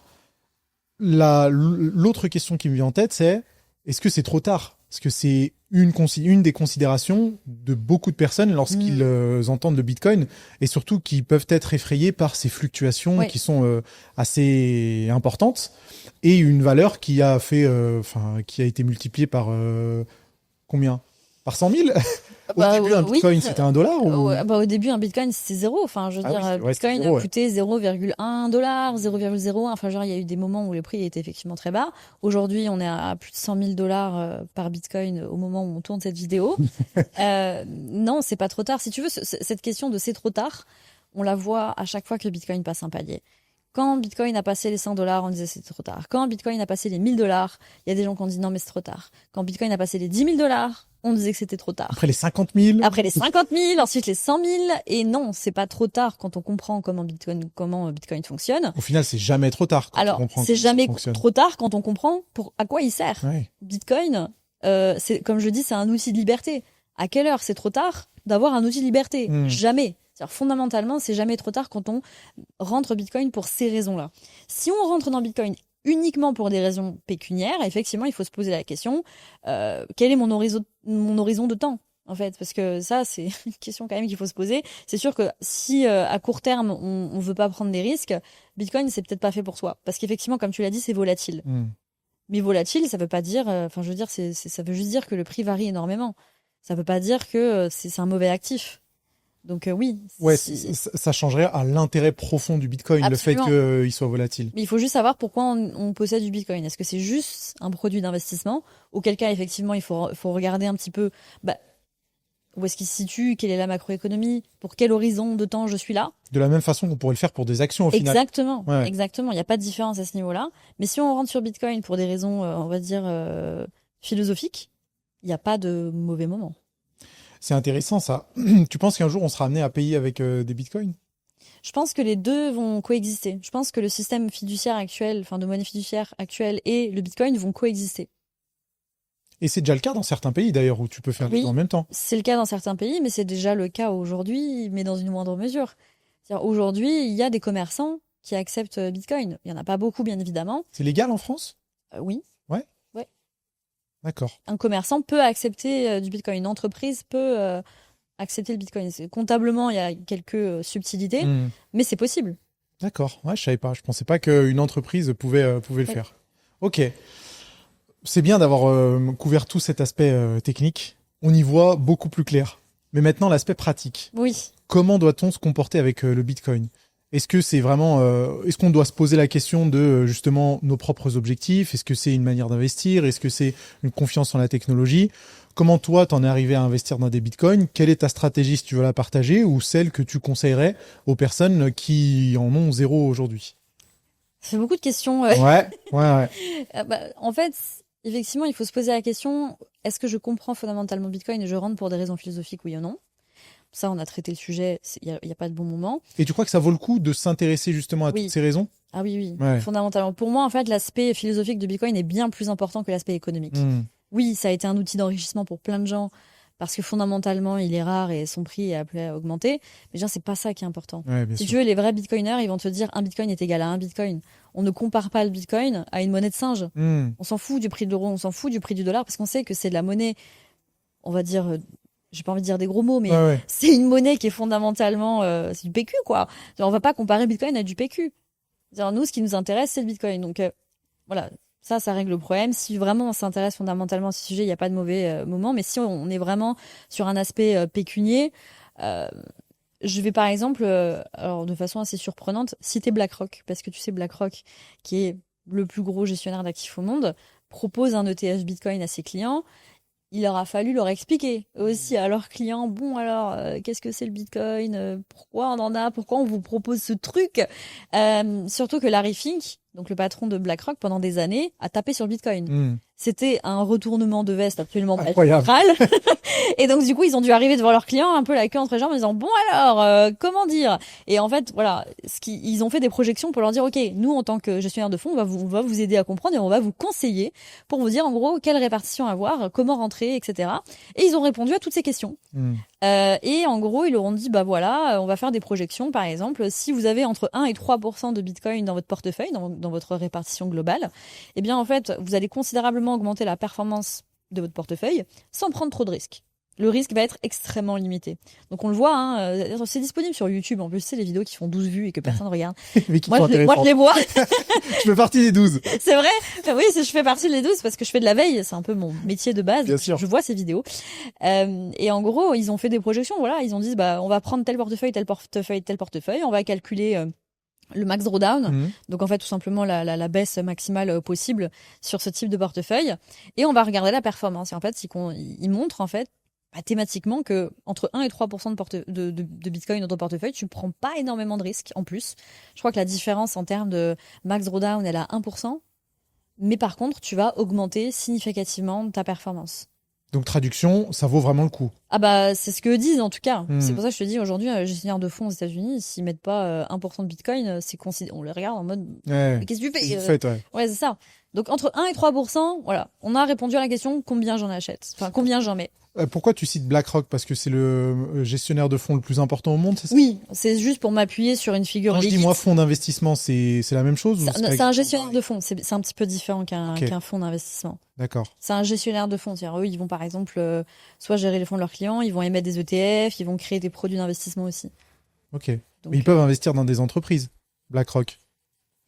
Speaker 1: l'autre question qui me vient en tête, c'est est-ce que c'est trop tard? Parce que c'est une des considérations de beaucoup de personnes lorsqu'ils entendent le Bitcoin, et surtout qui peuvent être effrayés par ces fluctuations qui sont assez importantes, et une valeur qui a qui a été multipliée par combien? Par 100 000? Au début, un Bitcoin, c'était $1 ou...
Speaker 2: Au début, un Bitcoin, c'était 0. Enfin, je veux dire, Bitcoin a coûté 0,1 $, 0,01. Enfin, genre, il y a eu des moments où le prix était effectivement très bas. Aujourd'hui, on est à plus de 100 000 $ par Bitcoin au moment où on tourne cette vidéo. Non, c'est pas trop tard. Si tu veux, cette question de c'est trop tard, on la voit à chaque fois que Bitcoin passe un palier. Quand Bitcoin a passé les 100 $, on disait c'est trop tard. Quand Bitcoin a passé les 1 000 $, il y a des gens qui ont dit non, mais c'est trop tard. Quand Bitcoin a passé les 10 000 $, on disait que c'était trop tard.
Speaker 1: Après les 50 000.
Speaker 2: Après les 50 000, ensuite les 100 000. Et non, c'est pas trop tard quand on comprend comment Bitcoin fonctionne.
Speaker 1: Au final, c'est jamais trop tard quand on comprend.
Speaker 2: C'est jamais trop tard quand on comprend à quoi il sert.
Speaker 1: Ouais.
Speaker 2: Bitcoin, c'est, comme je dis, c'est un outil de liberté. À quelle heure c'est trop tard d'avoir un outil de liberté? Jamais. C'est-à-dire, fondamentalement, c'est jamais trop tard quand on rentre Bitcoin pour ces raisons-là. Si on rentre dans Bitcoin uniquement pour des raisons pécuniaires, effectivement, il faut se poser la question, quel est mon horizon de temps, en fait? Parce que ça, c'est une question quand même qu'il faut se poser. C'est sûr que si, à court terme, on veut pas prendre des risques, Bitcoin, c'est peut-être pas fait pour soi. Parce qu'effectivement, comme tu l'as dit, c'est volatile. Mais volatile, ça veut pas dire, ça veut juste dire que le prix varie énormément. Ça veut pas dire que c'est un mauvais actif. Donc oui.
Speaker 1: Ouais, ça changerait à l'intérêt profond du Bitcoin, absolument, le fait qu'il soit volatile.
Speaker 2: Mais il faut juste savoir pourquoi on possède du Bitcoin. Est-ce que c'est juste un produit d'investissement? Auquel cas, effectivement, il faut regarder un petit peu où est-ce qu'il se situe, quelle est la macroéconomie, pour quel horizon de temps je suis là.
Speaker 1: De la même façon qu'on pourrait le faire pour des actions au final.
Speaker 2: Exactement, exactement. Il n'y a pas de différence à ce niveau-là. Mais si on rentre sur Bitcoin pour des raisons, on va dire, philosophiques, il n'y a pas de mauvais moment.
Speaker 1: C'est intéressant ça. Tu penses qu'un jour on sera amené à payer avec des bitcoins?
Speaker 2: Je pense que les deux vont coexister. Je pense que le système fiduciaire actuel, de monnaie fiduciaire actuelle et le bitcoin vont coexister.
Speaker 1: Et c'est déjà le cas dans certains pays d'ailleurs où tu peux faire les deux en même temps.
Speaker 2: C'est le cas dans certains pays, mais c'est déjà le cas aujourd'hui, mais dans une moindre mesure. C'est-à-dire, aujourd'hui, il y a des commerçants qui acceptent Bitcoin. Il n'y en a pas beaucoup, bien évidemment.
Speaker 1: C'est légal en France?
Speaker 2: Oui.
Speaker 1: Ouais. D'accord.
Speaker 2: Un commerçant peut accepter du Bitcoin. Une entreprise peut accepter le Bitcoin. Comptablement, il y a quelques subtilités, mais c'est possible.
Speaker 1: D'accord. Ouais, je savais pas. Je pensais pas qu'une entreprise pouvait le faire. Ok. C'est bien d'avoir couvert tout cet aspect technique. On y voit beaucoup plus clair. Mais maintenant, l'aspect pratique.
Speaker 2: Oui.
Speaker 1: Comment doit-on se comporter avec le Bitcoin? Est-ce que c'est vraiment, est-ce qu'on doit se poser la question de justement nos propres objectifs? Est-ce que c'est une manière d'investir? Est-ce que c'est une confiance en la technologie? Comment toi, t'en es arrivé à investir dans des bitcoins? Quelle est ta stratégie si tu veux la partager, ou celle que tu conseillerais aux personnes qui en ont zéro aujourd'hui?
Speaker 2: C'est beaucoup de questions.
Speaker 1: Ouais.
Speaker 2: En fait, effectivement, il faut se poser la question, est-ce que je comprends fondamentalement Bitcoin et je rentre pour des raisons philosophiques, oui ou non? Ça, on a traité le sujet, il n'y a pas de bon moment.
Speaker 1: Et tu crois que ça vaut le coup de s'intéresser justement à toutes ces raisons?
Speaker 2: Ah oui, fondamentalement. Pour moi, en fait, l'aspect philosophique de Bitcoin est bien plus important que l'aspect économique. Oui, ça a été un outil d'enrichissement pour plein de gens, parce que fondamentalement, il est rare et son prix est appelé à augmenter. Mais genre, c'est pas ça qui est important.
Speaker 1: Ouais, bien
Speaker 2: Si
Speaker 1: sûr.
Speaker 2: tu veux, les vrais bitcoiners, ils vont te dire un bitcoin est égal à un bitcoin. On ne compare pas le bitcoin à une monnaie de singe.
Speaker 1: Hmm.
Speaker 2: On s'en fout du prix de l'euro, on s'en fout du prix du dollar parce qu'on sait que c'est de la monnaie, on va dire, j'ai pas envie de dire des gros mots, mais
Speaker 1: Ouais.
Speaker 2: c'est une monnaie qui est fondamentalement, c'est du PQ, quoi. On va pas comparer bitcoin à du PQ. Nous, ce qui nous intéresse, c'est le bitcoin. Donc, voilà. Ça règle le problème. Si vraiment on s'intéresse fondamentalement à ce sujet, il n'y a pas de mauvais moment. Mais si on est vraiment sur un aspect pécunier, je vais par exemple, alors de façon assez surprenante, citer BlackRock. Parce que tu sais, BlackRock, qui est le plus gros gestionnaire d'actifs au monde, propose un ETF Bitcoin à ses clients. Il leur a fallu leur expliquer aussi à leurs clients, bon alors, qu'est-ce que c'est le Bitcoin, pourquoi on en a, pourquoi on vous propose ce truc. Surtout que Larry Fink, donc le patron de BlackRock, pendant des années, a tapé sur le Bitcoin.
Speaker 1: Hmm.
Speaker 2: C'était un retournement de veste absolument
Speaker 1: Incroyable.
Speaker 2: magistral. Et donc du coup, ils ont dû arriver devant leurs clients un peu la queue entre les jambes en disant bon alors, comment dire. Et en fait, voilà, ils ont fait des projections pour leur dire ok, nous en tant que gestionnaire de fonds, on va vous aider à comprendre et on va vous conseiller pour vous dire en gros quelle répartition avoir, comment rentrer, etc. Et ils ont répondu à toutes ces questions.
Speaker 1: Hmm.
Speaker 2: Et en gros, ils leur ont dit bah voilà, on va faire des projections. Par exemple, si vous avez entre 1 et 3% de Bitcoin dans votre portefeuille, dans votre répartition globale, eh bien en fait, vous allez considérablement augmenter la performance de votre portefeuille sans prendre trop de risques. Le risque va être extrêmement limité. Donc on le voit, hein, c'est disponible sur YouTube. En plus, c'est les vidéos qui font 12 vues et que personne regarde.
Speaker 1: Mais qui
Speaker 2: Moi,
Speaker 1: sont
Speaker 2: je les
Speaker 1: intéressantes.
Speaker 2: vois.
Speaker 1: Je fais partie des 12.
Speaker 2: C'est vrai. Enfin, oui, je fais partie des 12 parce que je fais de la veille. C'est un peu mon métier de base.
Speaker 1: Bien sûr.
Speaker 2: Je vois ces vidéos. Et en gros, ils ont fait des projections. Voilà, ils ont dit, bah, on va prendre tel portefeuille, tel portefeuille, tel portefeuille. On va calculer le max drawdown.
Speaker 1: Hmm.
Speaker 2: Donc en fait, tout simplement la baisse maximale possible sur ce type de portefeuille. Et on va regarder la performance. Et en fait, ils montrent en fait mathématiquement que entre 1 et 3% de Bitcoin dans ton portefeuille, tu prends pas énormément de risques en plus. Je crois que la différence en termes de max drawdown, elle est à 1%. Mais par contre, tu vas augmenter significativement ta performance.
Speaker 1: Donc traduction, ça vaut vraiment le coup.
Speaker 2: Ah bah, c'est ce que disent en tout cas.
Speaker 1: Hmm.
Speaker 2: C'est pour ça que je te dis aujourd'hui, un gestionnaire de fonds aux États-Unis, s'ils mettent pas 1% de Bitcoin, on les regarde en mode
Speaker 1: Ouais.
Speaker 2: mais qu'est-ce que tu fais
Speaker 1: Vous faites, ouais.
Speaker 2: Ouais, c'est ça. Donc entre 1 et 3%, voilà, on a répondu à la question combien j'en achète. Enfin, combien j'en mets.
Speaker 1: Pourquoi tu cites BlackRock? Parce que c'est le gestionnaire de fonds le plus important au monde, c'est ça?
Speaker 2: Oui, c'est juste pour m'appuyer sur une figure
Speaker 1: Quand je dis
Speaker 2: legit.
Speaker 1: moi fonds d'investissement, c'est la même chose ou
Speaker 2: C'est un gestionnaire de fonds, c'est un petit peu différent qu'un fonds d'investissement.
Speaker 1: D'accord.
Speaker 2: C'est un gestionnaire de fonds. C'est-à-dire, eux, ils vont par exemple soit gérer les fonds de leurs clients, ils vont émettre des ETF, ils vont créer des produits d'investissement aussi.
Speaker 1: Ok.
Speaker 2: Donc,
Speaker 1: Mais ils peuvent investir dans des entreprises, BlackRock.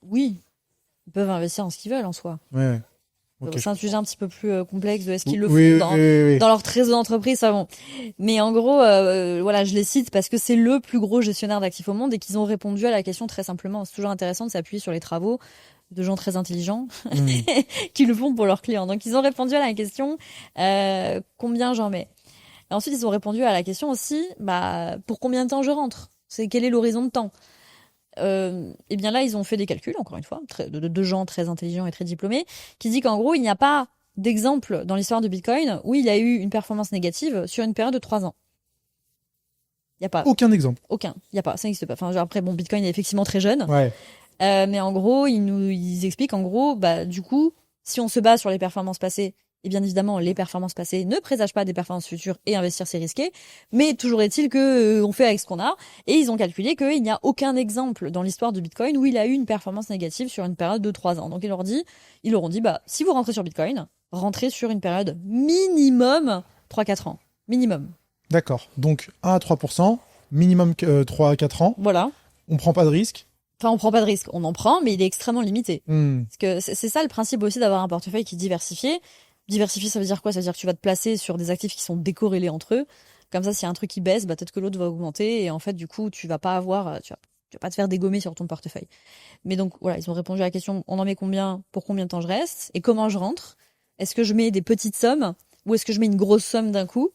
Speaker 2: oui, ils peuvent investir en ce qu'ils veulent en soi.
Speaker 1: Ouais. Ok.
Speaker 2: C'est un sujet un petit peu plus complexe de est-ce qu'ils le
Speaker 1: Oui,
Speaker 2: font
Speaker 1: oui.
Speaker 2: dans leur trésor d'entreprise, ça bon. Mais en gros, voilà, je les cite parce que c'est le plus gros gestionnaire d'actifs au monde et qu'ils ont répondu à la question très simplement. C'est toujours intéressant de s'appuyer sur les travaux de gens très intelligents
Speaker 1: Hmm.
Speaker 2: qui le font pour leurs clients. Donc ils ont répondu à la question combien j'en mets. Et ensuite ils ont répondu à la question aussi bah pour combien de temps je rentre. C'est quel est l'horizon de temps. Et bien là, ils ont fait des calculs, encore une fois, de gens très intelligents et très diplômés, qui dit qu'en gros, il n'y a pas d'exemple dans l'histoire de Bitcoin où il y a eu une performance négative sur une période de 3 ans. Il n'y a pas.
Speaker 1: Aucun exemple.
Speaker 2: Aucun. Il n'y a pas. Ça n'existe pas. Enfin, après, bon, Bitcoin est effectivement très jeune.
Speaker 1: Ouais.
Speaker 2: Mais en gros, ils expliquent, en gros, bah, du coup, si on se base sur les performances passées, et bien évidemment, les performances passées ne présagent pas des performances futures et investir c'est risqué. Mais toujours est-il que on fait avec ce qu'on a. Et ils ont calculé qu'il n'y a aucun exemple dans l'histoire de Bitcoin où il a eu une performance négative sur une période de 3 ans. Donc ils leur ont dit, bah, si vous rentrez sur Bitcoin, rentrez sur une période minimum 3-4 ans. Minimum.
Speaker 1: D'accord. Donc 1 à 3%, minimum 3 à 4 ans.
Speaker 2: Voilà.
Speaker 1: On prend pas de risque.
Speaker 2: Enfin, on prend pas de risque. On en prend, mais il est extrêmement limité.
Speaker 1: Hmm.
Speaker 2: Parce que c'est ça le principe aussi d'avoir un portefeuille qui est diversifié. Diversifier, ça veut dire quoi? Ça veut dire que tu vas te placer sur des actifs qui sont décorrélés entre eux. Comme ça, s'il y a un truc qui baisse, bah, peut-être que l'autre va augmenter. Et en fait, du coup, tu vas pas te faire dégommer sur ton portefeuille. Mais donc, voilà, ils ont répondu à la question, on en met combien, pour combien de temps je reste? Et comment je rentre? Est-ce que je mets des petites sommes? Ou est-ce que je mets une grosse somme d'un coup?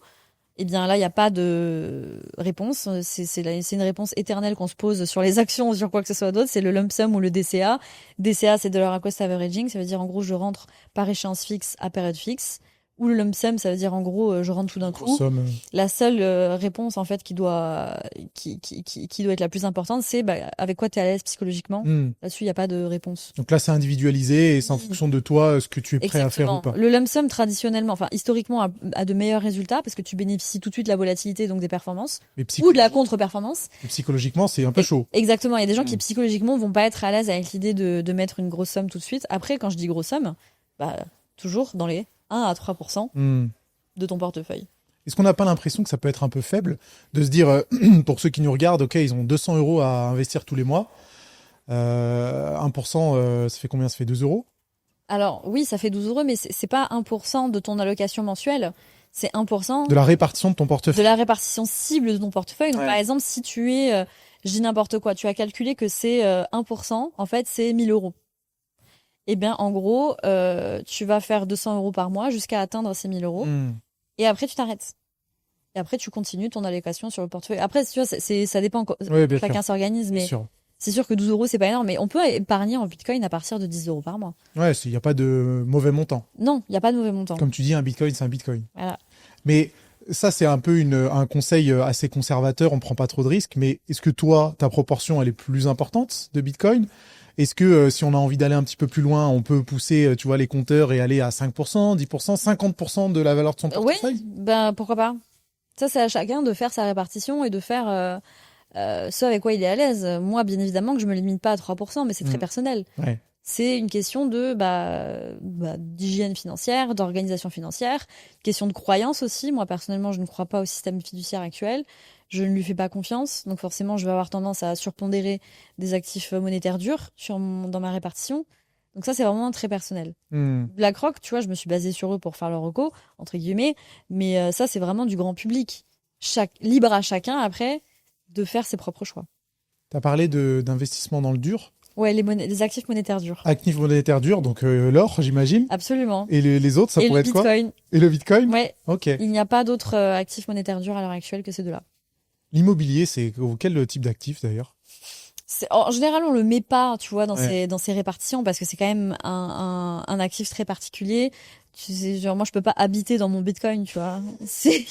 Speaker 2: Eh bien là, il n'y a pas de réponse. C'est une réponse éternelle qu'on se pose sur les actions ou sur quoi que ce soit d'autre. C'est le lump sum ou le DCA. DCA, c'est dollar cost averaging. Ça veut dire, en gros, je rentre par échéance fixe à période fixe. ou le lump sum, ça veut dire en gros, je rentre tout d'un coup.
Speaker 1: Somme,
Speaker 2: La seule réponse en fait qui doit être la plus importante, c'est avec quoi tu es à l'aise psychologiquement. Là-dessus, il y a pas de réponse.
Speaker 1: Donc là, c'est individualisé et c'est en fonction de toi ce que tu es prêt à faire ou pas.
Speaker 2: Le lump sum traditionnellement, enfin historiquement, a de meilleurs résultats parce que tu bénéficies tout de suite de la volatilité, donc des performances, ou de la contre-performance.
Speaker 1: Et psychologiquement, c'est un peu chaud.
Speaker 2: Exactement. Il y a des gens qui psychologiquement vont pas être à l'aise avec l'idée de mettre une grosse somme tout de suite. Après, quand je dis grosse somme, toujours dans les 1 à 3% de ton portefeuille.
Speaker 1: Est-ce qu'on n'a pas l'impression que ça peut être un peu faible de se dire, pour ceux qui nous regardent, ok, ils ont 200 € à investir tous les mois, 1%, ça fait combien? Ça fait 2 €?
Speaker 2: Alors oui, ça fait 12 €, mais c'est pas 1% de ton allocation mensuelle, c'est 1%
Speaker 1: de la répartition de ton portefeuille.
Speaker 2: De la répartition cible de ton portefeuille. Donc par exemple, si tu es, je dis n'importe quoi, tu as calculé que c'est 1%, en fait c'est 1 000 €. Eh bien, en gros, tu vas faire 200 € par mois jusqu'à atteindre ces 1 000 €. Et après, tu t'arrêtes. Et après, tu continues ton allocation sur le portefeuille. Après, tu vois, ça dépend. Chacun s'organise, mais c'est sûr que 12 €, c'est pas énorme. Mais on peut épargner en Bitcoin à partir de 10 € par mois.
Speaker 1: Ouais, il n'y a pas de mauvais montant.
Speaker 2: Non, il n'y a pas de mauvais montant.
Speaker 1: Comme tu dis, un Bitcoin, c'est un Bitcoin.
Speaker 2: Voilà.
Speaker 1: Mais ça, c'est un peu un conseil assez conservateur. On prend pas trop de risques. Mais est-ce que toi, ta proportion, elle est plus importante de Bitcoin? Est-ce que si on a envie d'aller un petit peu plus loin, on peut pousser, tu vois, les compteurs et aller à 5%, 10%, 50% de la valeur de son portefeuille?
Speaker 2: Oui, pourquoi pas. Ça, c'est à chacun de faire sa répartition et de faire ce avec quoi il est à l'aise. Moi, bien évidemment, que je me limite pas à 3%, mais c'est très personnel.
Speaker 1: Ouais.
Speaker 2: C'est une question d'hygiène financière, d'organisation financière, question de croyance aussi. Moi, personnellement, je ne crois pas au système fiduciaire actuel. Je ne lui fais pas confiance. Donc, forcément, je vais avoir tendance à surpondérer des actifs monétaires durs dans ma répartition. Donc, ça, c'est vraiment très personnel. BlackRock, tu vois, je me suis basée sur eux pour faire le reco, entre guillemets. Mais ça, c'est vraiment du grand public. Libre à chacun, après, de faire ses propres choix.
Speaker 1: Tu as parlé d'investissement dans le dur.
Speaker 2: Ouais, les actifs monétaires durs.
Speaker 1: Actifs monétaires durs, donc l'or, j'imagine.
Speaker 2: Absolument.
Speaker 1: Et les autres, ça pourrait être quoi? Et le Bitcoin. Et le Bitcoin?
Speaker 2: Ouais.
Speaker 1: Ok.
Speaker 2: Il n'y a pas d'autres actifs monétaires durs à l'heure actuelle que ces deux-là.
Speaker 1: L'immobilier, c'est quel type d'actif d'ailleurs?
Speaker 2: En général, on le met pas, tu vois, dans ces répartitions parce que c'est quand même un actif très particulier. Tu sais, genre, moi, je peux pas habiter dans mon Bitcoin, tu vois. C'est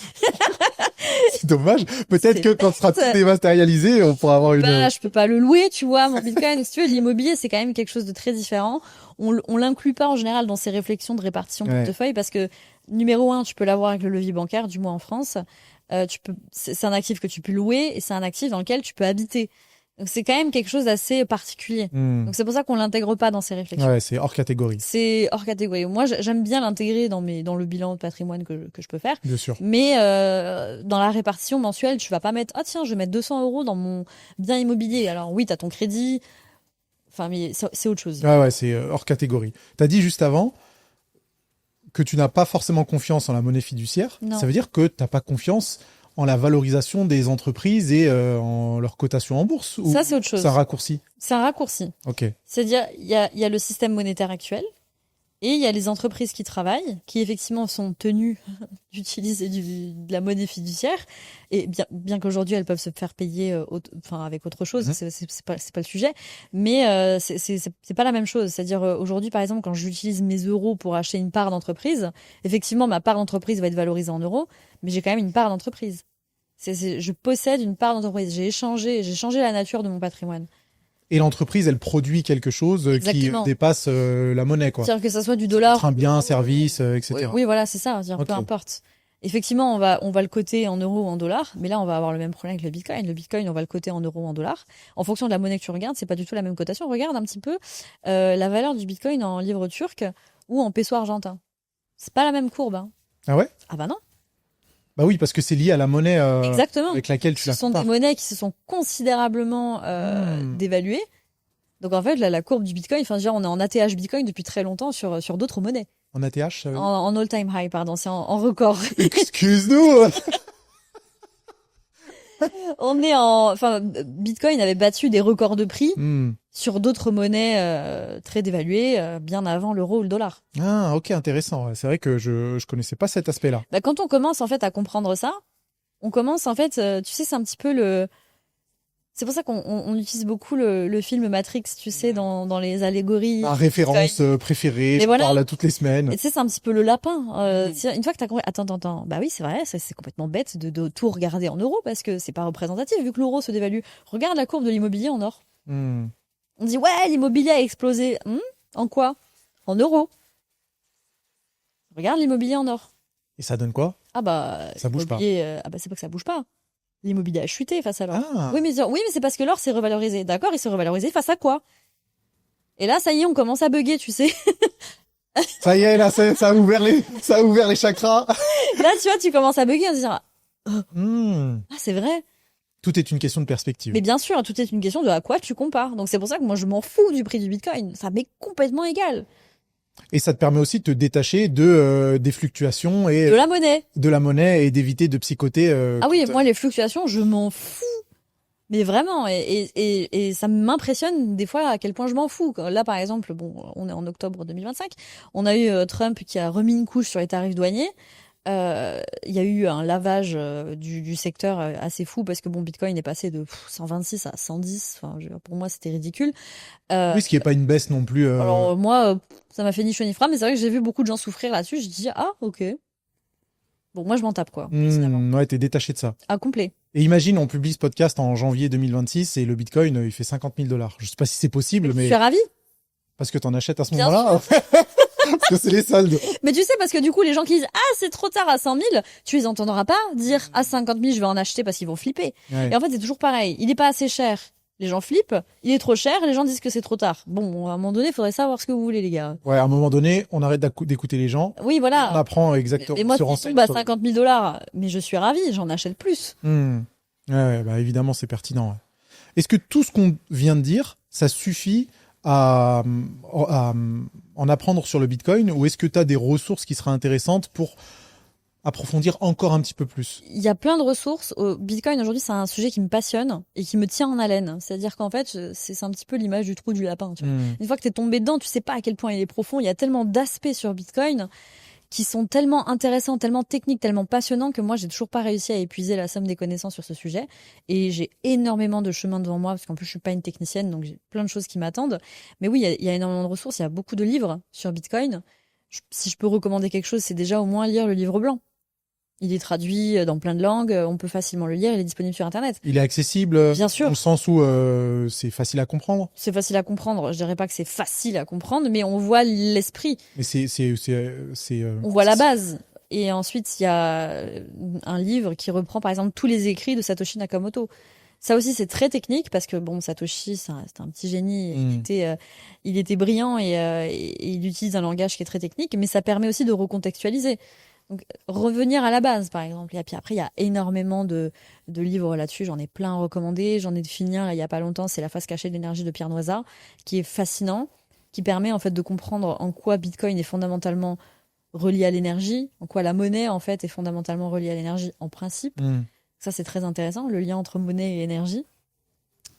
Speaker 1: dommage. Peut-être que quand ce sera tout dématérialisé, on pourra avoir
Speaker 2: je peux pas le louer, tu vois, mon Bitcoin. Si tu veux, l'immobilier, c'est quand même quelque chose de très différent. On l'inclut pas en général dans ces réflexions de répartition de portefeuille parce que, numéro 1, tu peux l'avoir avec le levier bancaire, du moins en France. C'est un actif que tu peux louer et c'est un actif dans lequel tu peux habiter. Donc c'est quand même quelque chose d'assez particulier. Donc c'est pour ça qu'on l'intègre pas dans ces réflexions.
Speaker 1: Ouais, c'est hors catégorie.
Speaker 2: C'est hors catégorie. Moi, j'aime bien l'intégrer dans le bilan de patrimoine que je peux faire.
Speaker 1: Bien sûr.
Speaker 2: Mais dans la répartition mensuelle, tu vas pas mettre tiens, je vais mettre 200 € dans mon bien immobilier. Alors oui, t'as ton crédit. Enfin, mais c'est autre chose.
Speaker 1: Ouais, c'est hors catégorie. T'as dit juste avant que tu n'as pas forcément confiance en la monnaie fiduciaire.
Speaker 2: Non.
Speaker 1: Ça veut dire que t'as pas confiance en la valorisation des entreprises et en leur cotation en bourse? Ou
Speaker 2: ça, c'est autre chose.
Speaker 1: C'est un raccourci?
Speaker 2: C'est un raccourci.
Speaker 1: Ok.
Speaker 2: C'est-à-dire, il y a le système monétaire actuel et il y a les entreprises qui travaillent, qui effectivement sont tenues d'utiliser de la monnaie fiduciaire. Et bien qu'aujourd'hui, elles peuvent se faire payer avec autre chose, c'est pas le sujet. Mais c'est pas la même chose. C'est-à-dire, aujourd'hui, par exemple, quand j'utilise mes euros pour acheter une part d'entreprise, effectivement, ma part d'entreprise va être valorisée en euros, mais j'ai quand même une part d'entreprise. Je possède une part d'entreprise. J'ai changé la nature de mon patrimoine.
Speaker 1: Et l'entreprise, elle produit quelque chose qui dépasse la monnaie, quoi.
Speaker 2: C'est-à-dire que ça soit du dollar.
Speaker 1: Un bien, un service, etc.
Speaker 2: Oui, voilà, c'est ça. Peu importe. Effectivement, on va le coter en euros ou en dollars, mais là, on va avoir le même problème avec le Bitcoin. Le Bitcoin, on va le coter en euros ou en dollars. En fonction de la monnaie que tu regardes, c'est pas du tout la même cotation. Regarde un petit peu la valeur du Bitcoin en livre turc ou en peso argentin. C'est pas la même courbe. Hein.
Speaker 1: Ah ouais?
Speaker 2: Ah bah non.
Speaker 1: Bah oui, parce que c'est lié à la monnaie
Speaker 2: Exactement.
Speaker 1: avec laquelle tu la compares.
Speaker 2: Ce sont des monnaies qui se sont considérablement dévaluées. Donc en fait, là, la courbe du Bitcoin, on est en ATH Bitcoin depuis très longtemps sur d'autres monnaies.
Speaker 1: En ATH, ça veut dire...
Speaker 2: En all-time high, pardon, c'est en record.
Speaker 1: Excuse-nous.
Speaker 2: Bitcoin avait battu des records de prix sur d'autres monnaies très dévaluées bien avant l'euro ou le dollar.
Speaker 1: Ah, ok, intéressant. C'est vrai que je connaissais pas cet aspect-là.
Speaker 2: Quand on commence en fait à comprendre ça, on commence en fait, tu sais, c'est un petit peu C'est pour ça qu'on utilise beaucoup le film Matrix, tu sais, dans les allégories.
Speaker 1: Ma référence préférée, je
Speaker 2: voilà.
Speaker 1: parle à toutes les semaines.
Speaker 2: Et tu sais, c'est un petit peu le lapin. Une fois que t'as compris, attends. Bah oui, c'est vrai, c'est complètement bête de tout regarder en euros parce que c'est pas représentatif vu que l'euro se dévalue. Regarde la courbe de l'immobilier en or. On dit, ouais, l'immobilier a explosé. En quoi? En euros. Regarde l'immobilier en or.
Speaker 1: Et ça donne quoi?
Speaker 2: Ah bah,
Speaker 1: ça bouge pas.
Speaker 2: Ah bah, c'est pas que ça bouge pas. L'immobilier a chuté face à l'or.
Speaker 1: Ah.
Speaker 2: Oui, mais c'est parce que l'or s'est revalorisé. D'accord, il s'est revalorisé face à quoi? Et là, ça y est, on commence à bugger, tu sais.
Speaker 1: Ça y est, là, ça a ouvert les chakras.
Speaker 2: Là, tu vois, tu commences à bugger, à dire, ah, c'est vrai.
Speaker 1: Tout est une question de perspective.
Speaker 2: Mais bien sûr, tout est une question de à quoi tu compares. Donc c'est pour ça que moi, je m'en fous du prix du Bitcoin. Ça m'est complètement égal.
Speaker 1: Et ça te permet aussi de te détacher des fluctuations et
Speaker 2: de la monnaie.
Speaker 1: De la monnaie et d'éviter de psychoter.
Speaker 2: Ah oui, moi, les fluctuations, je m'en fous. Mais vraiment, et ça m'impressionne des fois à quel point je m'en fous. Là, par exemple, bon, on est en octobre 2025, on a eu Trump qui a remis une couche sur les tarifs douaniers. Il y a eu un lavage du secteur assez fou parce que bon, Bitcoin est passé de 126 à 110. Enfin, pour moi, c'était ridicule.
Speaker 1: Oui, ce qui est pas une baisse non plus.
Speaker 2: Alors moi, ça m'a fait ni chaud ni froid, mais c'est vrai que j'ai vu beaucoup de gens souffrir là-dessus. Je dis ah ok. Bon, moi je m'en tape quoi.
Speaker 1: Ouais, t'es détaché de ça.
Speaker 2: Ah complet.
Speaker 1: Et imagine, on publie ce podcast en janvier 2026 et le Bitcoin, il fait $50,000. Je sais pas si c'est possible, mais.
Speaker 2: Je suis ravie.
Speaker 1: Parce que t'en achètes à ce moment-là. Parce que c'est les soldes.
Speaker 2: Mais tu sais, parce que du coup, les gens qui disent ah c'est trop tard à 100 000, tu les entendras pas dire à 50 000 je vais en acheter parce qu'ils vont flipper.
Speaker 1: Ouais.
Speaker 2: Et en fait c'est toujours pareil. Il est pas assez cher. Les gens flippent, il est trop cher, les gens disent que c'est trop tard. Bon, à un moment donné, il faudrait savoir ce que vous voulez, les gars.
Speaker 1: Ouais, à un moment donné, on arrête d'écouter les gens.
Speaker 2: Oui, voilà.
Speaker 1: On apprend exactement.
Speaker 2: Et moi, si je tombe à 50 000 $, mais je suis ravie, j'en achète plus.
Speaker 1: Ouais, bah évidemment, c'est pertinent. Ouais. Est-ce que tout ce qu'on vient de dire, ça suffit à en apprendre sur le Bitcoin, ou est-ce que tu as des ressources qui seraient intéressantes pour approfondir encore un petit peu plus?
Speaker 2: Il y a plein de ressources. Bitcoin, aujourd'hui, c'est un sujet qui me passionne et qui me tient en haleine. C'est-à-dire qu'en fait, c'est un petit peu l'image du trou du lapin. Tu vois. Une fois que t'es tombé dedans, tu sais pas à quel point il est profond. Il y a tellement d'aspects sur Bitcoin qui sont tellement intéressants, tellement techniques, tellement passionnants que moi, j'ai toujours pas réussi à épuiser la somme des connaissances sur ce sujet. Et j'ai énormément de chemin devant moi parce qu'en plus, je suis pas une technicienne, donc j'ai plein de choses qui m'attendent. Mais oui, il y a énormément de ressources. Il y a beaucoup de livres sur Bitcoin. Si je peux recommander quelque chose, c'est déjà au moins lire le livre blanc. Il est traduit dans plein de langues, on peut facilement le lire, il est disponible sur Internet.
Speaker 1: Il est accessible,
Speaker 2: bien sûr,
Speaker 1: au sens où c'est facile à comprendre.
Speaker 2: C'est facile à comprendre. Je dirais pas que c'est facile à comprendre, mais on voit l'esprit.
Speaker 1: Mais
Speaker 2: on voit la base. Et ensuite, il y a un livre qui reprend par exemple tous les écrits de Satoshi Nakamoto. Ça aussi, c'est très technique parce que bon, Satoshi, c'est un petit génie. Il était brillant et il utilise un langage qui est très technique, mais ça permet aussi de recontextualiser. Donc, revenir à la base, par exemple. Et puis après, il y a énormément de livres là-dessus. J'en ai plein recommandés. J'en ai fini un il y a pas longtemps. C'est La face cachée de l'énergie de Pierre Noizat, qui est fascinant, qui permet en fait de comprendre en quoi Bitcoin est fondamentalement relié à l'énergie, en quoi la monnaie en fait est fondamentalement reliée à l'énergie en principe. Ça, c'est très intéressant, le lien entre monnaie et énergie.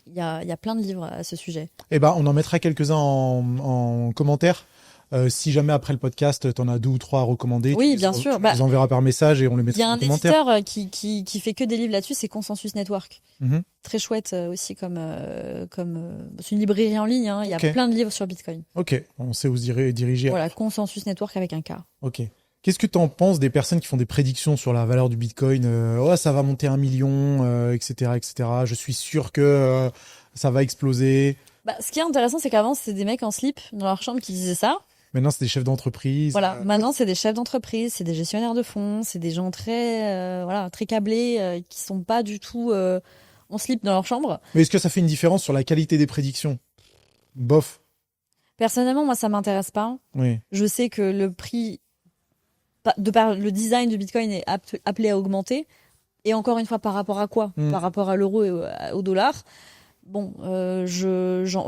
Speaker 2: Il y a plein de livres à ce sujet.
Speaker 1: Eh ben, on en mettra quelques-uns en commentaire. Si jamais après le podcast, t'en as 2 ou 3 à recommander,
Speaker 2: oui, bien sûr.
Speaker 1: Tu les enverras par message et on les mettra en commentaire.
Speaker 2: Il y a un éditeur qui fait que des livres là-dessus, c'est Consensus Network. Très chouette aussi comme c'est une librairie en ligne. Il y a plein de livres sur Bitcoin.
Speaker 1: Ok, on sait où se diriger.
Speaker 2: Voilà, Consensus Network avec un K.
Speaker 1: Ok. Qu'est-ce que tu en penses des personnes qui font des prédictions sur la valeur du Bitcoin? Ça va monter 1 million, etc., etc. Je suis sûr que ça va exploser.
Speaker 2: Ce qui est intéressant, c'est qu'avant, c'était des mecs en slip dans leur chambre qui disaient ça.
Speaker 1: Maintenant, c'est des chefs d'entreprise.
Speaker 2: Voilà, maintenant, c'est des chefs d'entreprise, c'est des gestionnaires de fonds, c'est des gens très, très câblés, qui sont pas du tout en slip dans leur chambre.
Speaker 1: Mais est-ce que ça fait une différence sur la qualité des prédictions? Bof.
Speaker 2: Personnellement, moi, ça m'intéresse pas.
Speaker 1: Oui.
Speaker 2: Je sais que le prix, de par le design de Bitcoin, est appelé à augmenter. Et encore une fois, par rapport à quoi? Par rapport à l'euro et au dollar. Bon,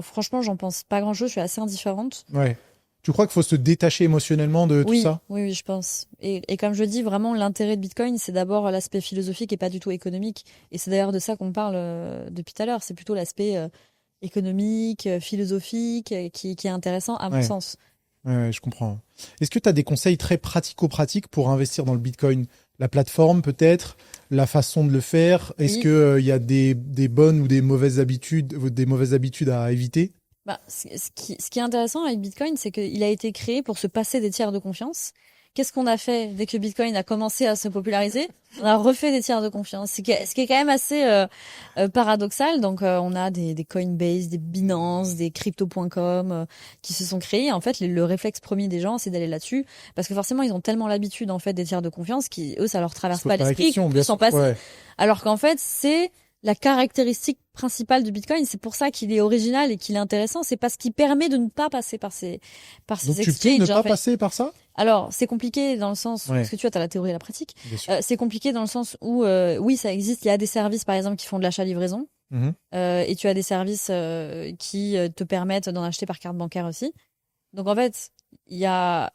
Speaker 2: franchement, j'en pense pas grand-chose. Je suis assez indifférente.
Speaker 1: Ouais. Tu crois qu'il faut se détacher émotionnellement de tout ça?
Speaker 2: Oui, je pense. Et comme je dis, vraiment, l'intérêt de Bitcoin, c'est d'abord l'aspect philosophique et pas du tout économique. Et c'est d'ailleurs de ça qu'on parle depuis tout à l'heure. C'est plutôt l'aspect économique, philosophique, qui est intéressant à mon sens.
Speaker 1: Ouais, je comprends. Est-ce que tu as des conseils très pratico-pratiques pour investir dans le Bitcoin? La plateforme peut-être, la façon de le faire. Est-ce
Speaker 2: Oui.
Speaker 1: que il y a des bonnes ou des mauvaises habitudes à éviter?
Speaker 2: Bah, ce qui est intéressant avec Bitcoin, c'est qu'il a été créé pour se passer des tiers de confiance. Qu'est-ce qu'on a fait dès que Bitcoin a commencé à se populariser? On a refait des tiers de confiance, ce qui est quand même assez paradoxal. Donc, on a des Coinbase, des Binance, des Crypto.com qui se sont créés. En fait, le réflexe premier des gens, c'est d'aller là-dessus, parce que forcément, ils ont tellement l'habitude en fait des tiers de confiance qui, eux, ça leur traverse pas l'esprit de s'en passer.
Speaker 1: Ouais.
Speaker 2: Alors qu'en fait, c'est la caractéristique principale du Bitcoin. C'est pour ça qu'il est original et qu'il est intéressant. C'est parce qu'il permet de ne pas passer par ces
Speaker 1: Donc tu peux
Speaker 2: exchanges.
Speaker 1: ne pas passer par ça?
Speaker 2: Alors, c'est compliqué dans le sens, parce que tu vois, t'as la théorie et la pratique. C'est compliqué dans le sens où, oui, ça existe. Il y a des services, par exemple, qui font de l'achat-livraison. Et tu as des services qui te permettent d'en acheter par carte bancaire aussi. Donc, en fait, il y a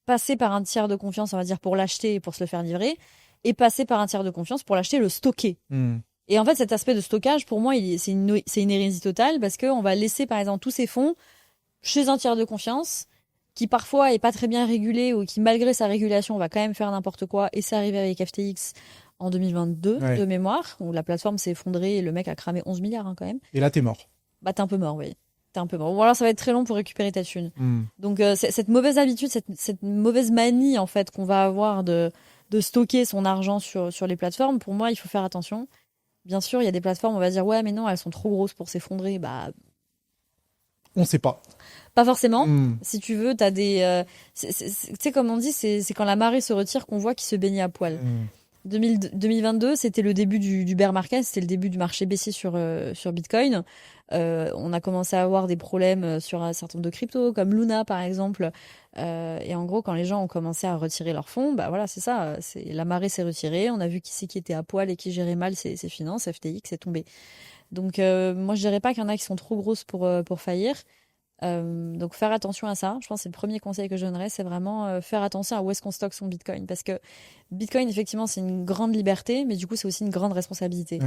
Speaker 2: passer par un tiers de confiance, on va dire, pour l'acheter et pour se le faire livrer, et passer par un tiers de confiance pour l'acheter et le stocker. Et en fait, cet aspect de stockage, pour moi, c'est une hérésie totale, parce qu'on va laisser, par exemple, tous ces fonds chez un tiers de confiance, qui parfois est pas très bien régulé ou qui, malgré sa régulation, va quand même faire n'importe quoi. Et c'est arrivé avec FTX en 2022, de mémoire, où la plateforme s'est effondrée et le mec a cramé 11 milliards quand même.
Speaker 1: Et là, t'es mort.
Speaker 2: Bah, t'es un peu mort, oui. T'es un peu mort. Ou alors, ça va être très long pour récupérer ta thune. Donc, cette mauvaise habitude, cette mauvaise manie, en fait, qu'on va avoir de stocker son argent sur les plateformes, pour moi, il faut faire attention. Bien sûr, il y a des plateformes, on va dire, ouais, mais non, elles sont trop grosses pour s'effondrer. Bah,
Speaker 1: on sait pas.
Speaker 2: Pas forcément. Si tu veux, t'as des... tu sais, comme on dit, c'est quand la marée se retire qu'on voit qu'il se baignait à poil. 2022, c'était le début du bear market, c'était le début du marché baissier sur Bitcoin. On a commencé à avoir des problèmes sur un certain nombre de cryptos, comme Luna par exemple. Et en gros, quand les gens ont commencé à retirer leurs fonds, bah voilà, c'est ça. La marée s'est retirée. On a vu qui c'est qui était à poil et qui gérait mal ses finances. FTX est tombé. Donc moi, je dirais pas qu'il y en a qui sont trop grosses pour faillir. Donc faire attention à ça. Je pense que c'est le premier conseil que je donnerais, c'est vraiment faire attention à où est-ce qu'on stocke son Bitcoin, parce que Bitcoin effectivement c'est une grande liberté, mais du coup c'est aussi une grande responsabilité.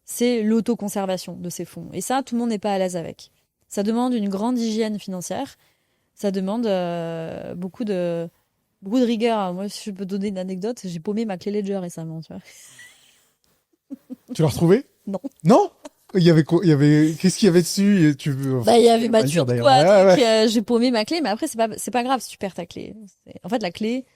Speaker 2: C'est l'autoconservation de ces fonds, et ça tout le monde n'est pas à l'aise avec. Ça demande une grande hygiène financière, ça demande beaucoup de rigueur. Moi, si je peux donner une anecdote, j'ai paumé ma clé Ledger récemment, tu vois.
Speaker 1: Tu l'as retrouvée? Non. Il y avait qu'est-ce qu'il y avait dessus?
Speaker 2: Il y avait ma thune, quoi. J'ai paumé ma clé, mais après c'est pas grave si tu perds ta clé. En fait, la clé,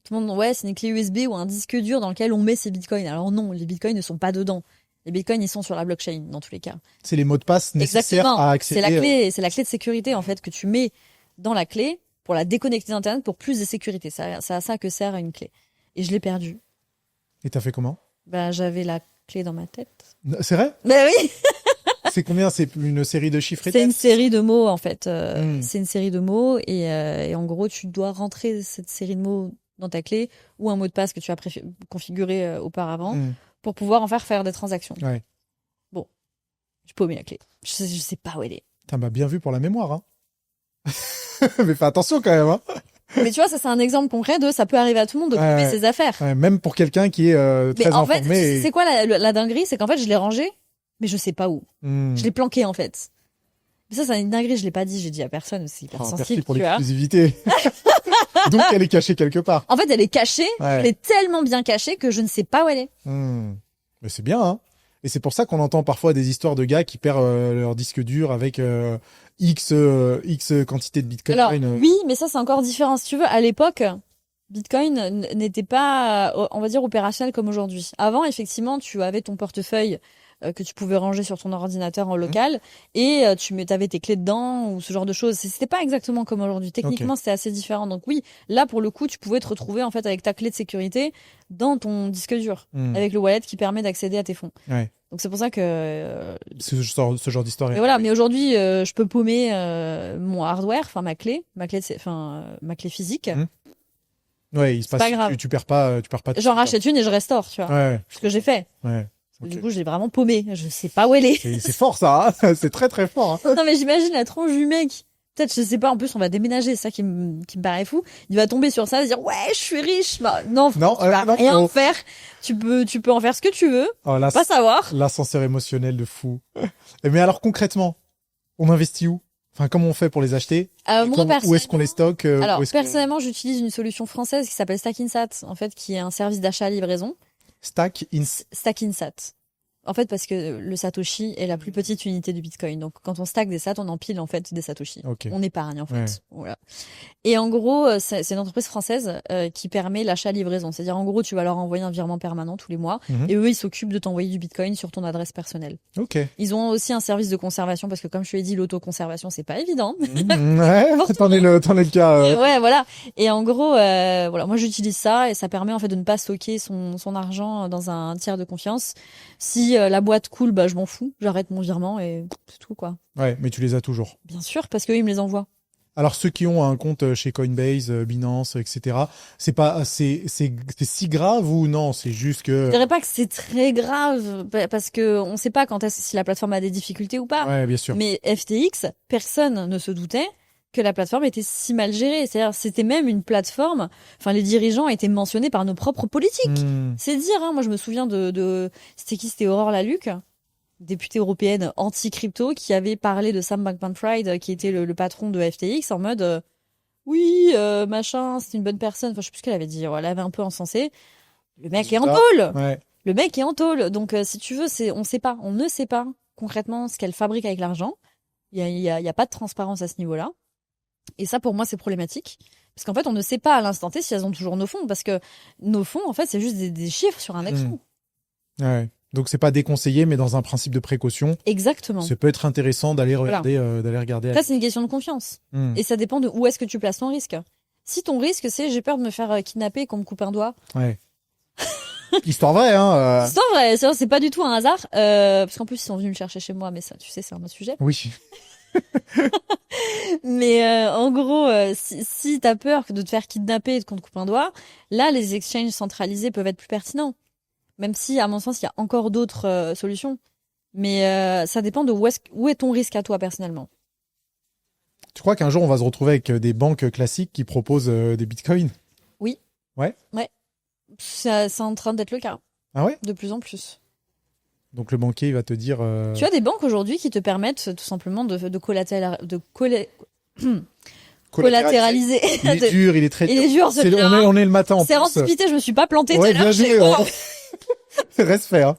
Speaker 2: tout le monde, c'est une clé USB ou un disque dur dans lequel on met ses bitcoins. Alors non, les bitcoins ne sont pas dedans. Les bitcoins, ils sont sur la blockchain dans tous les cas.
Speaker 1: C'est les mots de passe nécessaires à accéder.
Speaker 2: C'est la clé de sécurité en fait que tu mets dans la clé pour la déconnecter d'Internet pour plus de sécurité. C'est à ça que sert une clé. Et je l'ai perdue.
Speaker 1: Et t'as fait comment?
Speaker 2: J'avais la clé dans ma tête.
Speaker 1: C'est vrai?
Speaker 2: Ben oui.
Speaker 1: C'est combien? C'est une série de chiffres et
Speaker 2: C'est une série de mots en fait. C'est une série de mots et en gros tu dois rentrer cette série de mots dans ta clé ou un mot de passe que tu as configuré auparavant pour pouvoir en faire des transactions. Bon, je paumé la clé. Je sais pas où elle est.
Speaker 1: T'as bien vu pour la mémoire, hein. Mais fais attention quand même, hein.
Speaker 2: Mais tu vois, ça c'est un exemple concret de ça peut arriver à tout le monde de couper ses affaires.
Speaker 1: Même pour quelqu'un qui est très informé.
Speaker 2: En fait, c'est quoi la dinguerie, c'est qu'en fait je l'ai rangé, mais je sais pas où. Je l'ai planqué en fait. Mais ça c'est une dinguerie, je l'ai pas dit, j'ai dit à personne, c'est hyper sensible.
Speaker 1: Merci pour l'exclusivité. Donc elle est cachée quelque part.
Speaker 2: En fait, elle est cachée, elle est tellement bien cachée que je ne sais pas où elle est.
Speaker 1: Mais c'est bien, hein. Et c'est pour ça qu'on entend parfois des histoires de gars qui perdent leur disque dur avec X quantité de Bitcoin.
Speaker 2: Alors oui, mais ça c'est encore différent. Si tu veux, à l'époque, Bitcoin n'était pas, on va dire, opérationnel comme aujourd'hui. Avant, effectivement, tu avais ton portefeuille que tu pouvais ranger sur ton ordinateur en local et tu avais tes clés dedans ou ce genre de choses. C'était pas exactement comme aujourd'hui. Techniquement, c'était assez différent. Donc oui, là pour le coup, tu pouvais te retrouver en fait avec ta clé de sécurité dans ton disque dur, avec le wallet qui permet d'accéder à tes fonds. Donc c'est pour ça que
Speaker 1: ce genre d'histoire.
Speaker 2: Mais voilà, mais aujourd'hui, je peux paumer mon hardware, enfin ma clé physique.
Speaker 1: Ouais, il se passe.
Speaker 2: Pas grave.
Speaker 1: Tu perds pas.
Speaker 2: J'en rachète une et je restaure, tu vois. Ce que j'ai fait. Du coup, je l'ai vraiment paumé. Je sais pas où elle est.
Speaker 1: C'est fort ça. Hein. C'est très très fort. Hein.
Speaker 2: Non mais j'imagine la tronche du mec. Peut-être, je sais pas. En plus, on va déménager. C'est ça qui me paraît fou. Il va tomber sur ça et dire ouais, je suis riche. Bah, non, tu vas rien en faire. Tu peux en faire ce que tu veux. Pas savoir.
Speaker 1: L'ascenseur émotionnel de fou. Mais alors concrètement, on investit où? Enfin, comment on fait pour les acheter? Où est-ce qu'on les stocke?
Speaker 2: Alors,
Speaker 1: où est-ce
Speaker 2: personnellement, j'utilise une solution française qui s'appelle Stackinsat, en fait, qui est un service d'achat-livraison. Stackinsat. En fait, parce que le Satoshi est la plus petite unité du Bitcoin. Donc, quand on stack des sats, on empile, en fait, des Satoshi.
Speaker 1: Ok.
Speaker 2: On épargne, en fait.
Speaker 1: Ouais.
Speaker 2: Voilà. Et en gros, c'est une entreprise française qui permet l'achat-livraison. C'est-à-dire, en gros, tu vas leur envoyer un virement permanent tous les mois.
Speaker 1: Mhm.
Speaker 2: Et eux, ils s'occupent de t'envoyer du Bitcoin sur ton adresse personnelle.
Speaker 1: Ok.
Speaker 2: Ils ont aussi un service de conservation parce que, comme je te l'ai dit, l'autoconservation, c'est pas évident.
Speaker 1: Ouais, t'en es le cas.
Speaker 2: Ouais, voilà. Et en gros, voilà, moi j'utilise ça et ça permet en fait de ne pas stocker son argent dans un tiers de confiance. Si la boîte coule, bah je m'en fous, j'arrête mon virement et c'est tout quoi.
Speaker 1: Ouais, mais tu les as toujours.
Speaker 2: Bien sûr, parce qu'eux ils me les envoient.
Speaker 1: Alors ceux qui ont un compte chez Coinbase, Binance, etc. C'est si grave ou non? C'est juste que.
Speaker 2: Je dirais pas que c'est très grave parce que on sait pas si la plateforme a des difficultés ou pas.
Speaker 1: Ouais, bien sûr.
Speaker 2: Mais FTX, personne ne se doutait que la plateforme était si mal gérée. C'est-à-dire, c'était même une plateforme. Enfin, les dirigeants étaient mentionnés par nos propres politiques. C'est dire, hein. Moi, je me souviens c'était qui? C'était Aurore Lalucque, députée européenne anti-crypto, qui avait parlé de Sam Bankman-Fried, qui était le patron de FTX, en mode, oui, machin, c'est une bonne personne. Enfin, je sais plus ce qu'elle avait dit. Elle avait un peu encensé. Le mec est en tôle.
Speaker 1: Ouais.
Speaker 2: Le mec est en tôle. Donc, si tu veux, on ne sait pas concrètement ce qu'elle fabrique avec l'argent. Il y a pas de transparence à ce niveau-là. Et ça, pour moi, c'est problématique. Parce qu'en fait, on ne sait pas à l'instant T si elles ont toujours nos fonds. Parce que nos fonds, en fait, c'est juste des chiffres sur un écran.
Speaker 1: Ouais. Donc, c'est pas déconseillé, mais dans un principe de précaution.
Speaker 2: Exactement.
Speaker 1: Ça peut être intéressant d'aller regarder.
Speaker 2: Là, c'est une question de confiance. Et ça dépend de où est-ce que tu places ton risque. Si ton risque, c'est j'ai peur de me faire kidnapper et qu'on me coupe un doigt.
Speaker 1: Ouais. Histoire vraie, hein.
Speaker 2: Histoire vraie. C'est pas du tout un hasard. Parce qu'en plus, ils sont venus me chercher chez moi, mais ça, tu sais, c'est un autre sujet.
Speaker 1: Oui.
Speaker 2: Mais en gros, si t'as peur de te faire kidnapper et qu'on te coupe un doigt, là, les exchanges centralisés peuvent être plus pertinents. Même si, à mon sens, il y a encore d'autres solutions. Mais ça dépend de où est ton risque à toi, personnellement.
Speaker 1: Tu crois qu'un jour, on va se retrouver avec des banques classiques qui proposent des bitcoins?
Speaker 2: Oui.
Speaker 1: Ouais.
Speaker 2: Ouais. C'est en train d'être le cas.
Speaker 1: Ah ouais?
Speaker 2: De plus en plus.
Speaker 1: Donc le banquier, il va te dire...
Speaker 2: Tu as des banques aujourd'hui qui te permettent tout simplement de collatéraliser.
Speaker 1: Il est dur, il est très dur.
Speaker 2: Il est dur,
Speaker 1: on est le matin en
Speaker 2: C'est
Speaker 1: plus.
Speaker 2: anticipité, je me suis pas plantée.
Speaker 1: Ouais, bien joué. Reste fait, hein.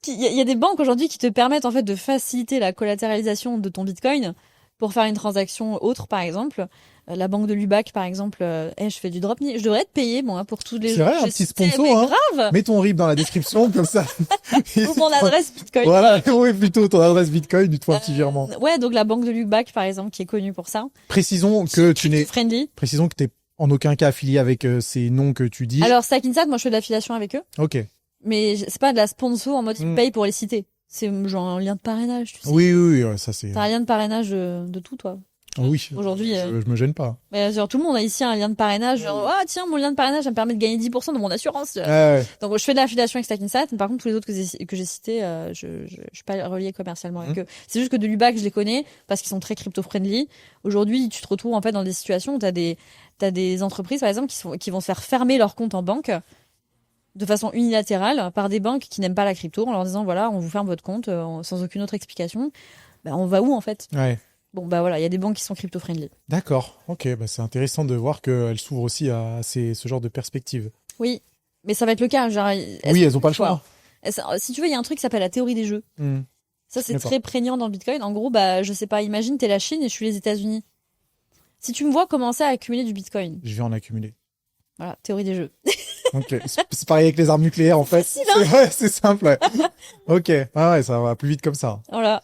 Speaker 2: Il y a des banques aujourd'hui qui te permettent en fait de faciliter la collatéralisation de ton Bitcoin pour faire une transaction autre, par exemple. La banque de Lubac, par exemple, je fais du drop. Je devrais être payé, moi, pour tous les
Speaker 1: C'est
Speaker 2: jours.
Speaker 1: vrai, un petit sponsor, hein.
Speaker 2: Grave.
Speaker 1: Mets ton RIB dans la description, comme ça.
Speaker 2: Ou mon adresse Bitcoin.
Speaker 1: Voilà, oui, plutôt ton adresse Bitcoin, tu te fais un petit virement.
Speaker 2: Ouais, donc la banque de Lubac, par exemple, qui est connue pour ça.
Speaker 1: Précisons que t'es en aucun cas affilié avec ces noms que tu dis.
Speaker 2: Alors, Stackinsat, moi, je fais de l'affiliation avec eux.
Speaker 1: Ok.
Speaker 2: Mais c'est pas de la sponsor en mode ils payent pour les citer. C'est genre un lien de parrainage, tu sais.
Speaker 1: Oui, ça c'est...
Speaker 2: T'as un lien de parrainage de tout, toi.
Speaker 1: Oui.
Speaker 2: Aujourd'hui.
Speaker 1: Je me gêne pas.
Speaker 2: Mais genre, tout le monde a ici un lien de parrainage. Genre, ah, tiens, mon lien de parrainage, ça me permet de gagner 10% de mon assurance.
Speaker 1: Ouais.
Speaker 2: Donc, je fais de l'affiliation avec Stackinsat. Mais par contre, tous les autres que j'ai cités, je suis pas relié commercialement avec eux. C'est juste que de Lubac, je les connais parce qu'ils sont très crypto-friendly. Aujourd'hui, tu te retrouves, en fait, dans des situations où t'as des entreprises, par exemple, qui vont se faire fermer leur compte en banque de façon unilatérale par des banques qui n'aiment pas la crypto en leur disant, voilà, on vous ferme votre compte sans aucune autre explication. Ben, on va où, en fait?
Speaker 1: Ouais.
Speaker 2: Bon, bah voilà, il y a des banques qui sont crypto-friendly.
Speaker 1: D'accord, ok, bah c'est intéressant de voir qu'elles s'ouvrent aussi à ce genre de perspectives.
Speaker 2: Oui, mais ça va être le cas. Genre,
Speaker 1: elles ont pas le choix.
Speaker 2: Si tu veux, il y a un truc qui s'appelle la théorie des jeux. Ça, c'est très prégnant dans le Bitcoin. En gros, bah, je sais pas, imagine, t'es la Chine et je suis les États-Unis. Si tu me vois commencer à accumuler du Bitcoin.
Speaker 1: Je vais en accumuler.
Speaker 2: Voilà, théorie des jeux.
Speaker 1: Ok, c'est pareil avec les armes nucléaires en fait. C'est simple. Ouais. Ok, ouais, ça va plus vite comme ça.
Speaker 2: Voilà.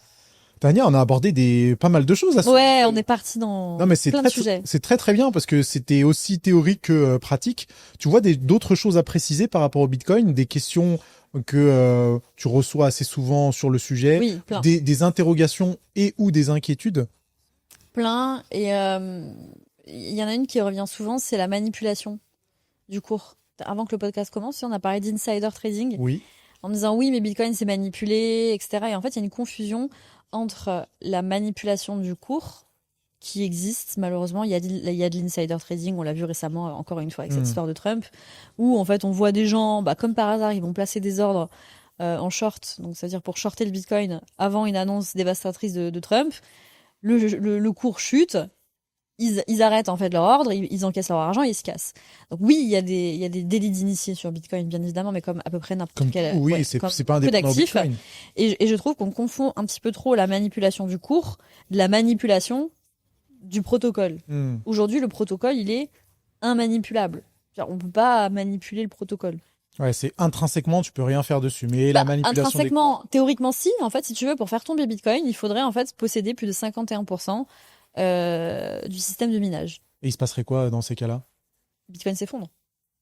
Speaker 1: Tania, on a abordé pas mal de choses à ce
Speaker 2: Ouais, on est parti dans plein de sujets.
Speaker 1: C'est très très bien parce que c'était aussi théorique que pratique. Tu vois d'autres choses à préciser par rapport au Bitcoin, des questions que tu reçois assez souvent sur le sujet,
Speaker 2: oui, plein.
Speaker 1: Des interrogations et ou des inquiétudes.
Speaker 2: Plein, et il y en a une qui revient souvent, c'est la manipulation du cours. Avant que le podcast commence, on a parlé d'insider trading.
Speaker 1: Oui.
Speaker 2: En disant oui, mais Bitcoin c'est manipulé, etc. Et en fait, il y a une confusion entre la manipulation du cours qui existe, malheureusement. Il y a de l'insider trading, on l'a vu récemment, encore une fois, avec cette histoire de Trump, où en fait, on voit des gens, comme par hasard, ils vont placer des ordres en short, donc c'est-à-dire pour shorter le Bitcoin avant une annonce dévastatrice de Trump. le cours chute, ils arrêtent en fait leur ordre, ils encaissent leur argent et ils se cassent. Donc oui, il y a des délits d'initiés sur Bitcoin, bien évidemment, mais comme à peu près n'importe quel.
Speaker 1: Oui,
Speaker 2: ouais,
Speaker 1: c'est
Speaker 2: comme
Speaker 1: pas
Speaker 2: peu
Speaker 1: indépendant
Speaker 2: d'actifs.
Speaker 1: Bitcoin.
Speaker 2: Et je trouve qu'on confond un petit peu trop la manipulation du cours, de la manipulation du protocole. Aujourd'hui, le protocole, il est immanipulable. C'est-à-dire, on peut pas manipuler le protocole.
Speaker 1: Ouais, c'est intrinsèquement, tu peux rien faire dessus. Mais la manipulation
Speaker 2: intrinsèquement, théoriquement, si. En fait, si tu veux, pour faire tomber Bitcoin, il faudrait en fait posséder plus de 51% du système de minage.
Speaker 1: Et il se passerait quoi dans ces cas-là?
Speaker 2: Bitcoin s'effondre.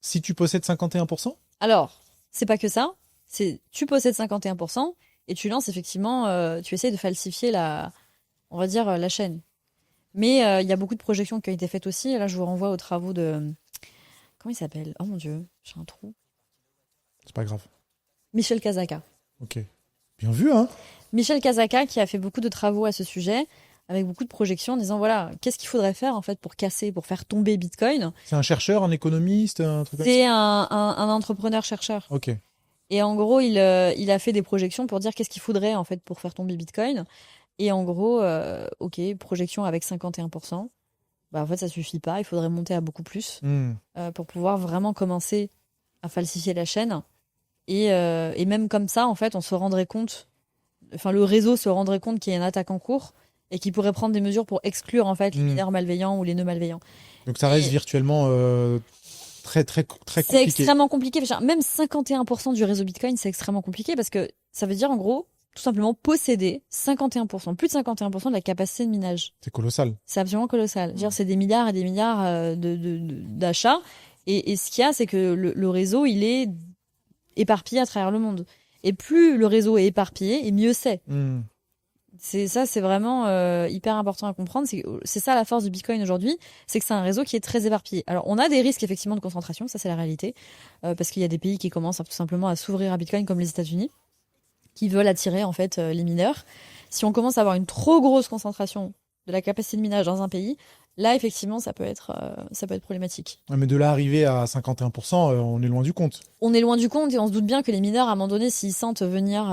Speaker 1: Si tu possèdes 51%?
Speaker 2: Alors, c'est pas que ça. C'est tu possèdes 51% et tu lances effectivement, tu essayes de falsifier on va dire la chaîne. Mais il y a beaucoup de projections qui ont été faites aussi. Et là, je vous renvoie aux travaux de comment il s'appelle? Oh mon Dieu, j'ai un trou.
Speaker 1: C'est pas grave.
Speaker 2: Michel Kazaka.
Speaker 1: Ok. Bien vu, hein?
Speaker 2: Michel Kazaka qui a fait beaucoup de travaux à ce sujet, avec beaucoup de projections, en disant voilà, qu'est-ce qu'il faudrait faire en fait pour faire tomber Bitcoin.
Speaker 1: C'est un chercheur, un économiste, un truc comme ça?
Speaker 2: C'est un entrepreneur-chercheur.
Speaker 1: Ok.
Speaker 2: Et en gros, il a fait des projections pour dire qu'est-ce qu'il faudrait en fait pour faire tomber Bitcoin. Et en gros, ok, projection avec 51%. Bah en fait, ça suffit pas. Il faudrait monter à beaucoup plus pour pouvoir vraiment commencer à falsifier la chaîne. Et même comme ça, en fait, on se rendrait compte, enfin le réseau se rendrait compte qu'il y a une attaque en cours et qu'il pourrait prendre des mesures pour exclure en fait les mineurs malveillants ou les nœuds malveillants.
Speaker 1: Donc ça reste virtuellement très compliqué.
Speaker 2: C'est extrêmement compliqué. Même 51% du réseau Bitcoin, c'est extrêmement compliqué parce que ça veut dire en gros tout simplement posséder 51%, plus de 51% de la capacité de minage.
Speaker 1: C'est colossal.
Speaker 2: C'est absolument colossal. C'est des milliards et des milliards d'achats. Et ce qu'il y a, c'est que le réseau, il est éparpillé à travers le monde. Et plus le réseau est éparpillé, et mieux c'est. C'est vraiment hyper important à comprendre. C'est ça la force du Bitcoin aujourd'hui, c'est que c'est un réseau qui est très éparpillé. Alors on a des risques effectivement de concentration, ça c'est la réalité, parce qu'il y a des pays qui commencent tout simplement à s'ouvrir à Bitcoin, comme les États-Unis, qui veulent attirer en fait les mineurs. Si on commence à avoir une trop grosse concentration de la capacité de minage dans un pays, là effectivement ça peut être problématique.
Speaker 1: Mais de là arriver à 51%, on est loin du compte.
Speaker 2: On est loin du compte et on se doute bien que les mineurs, à un moment donné, s'ils sentent venir,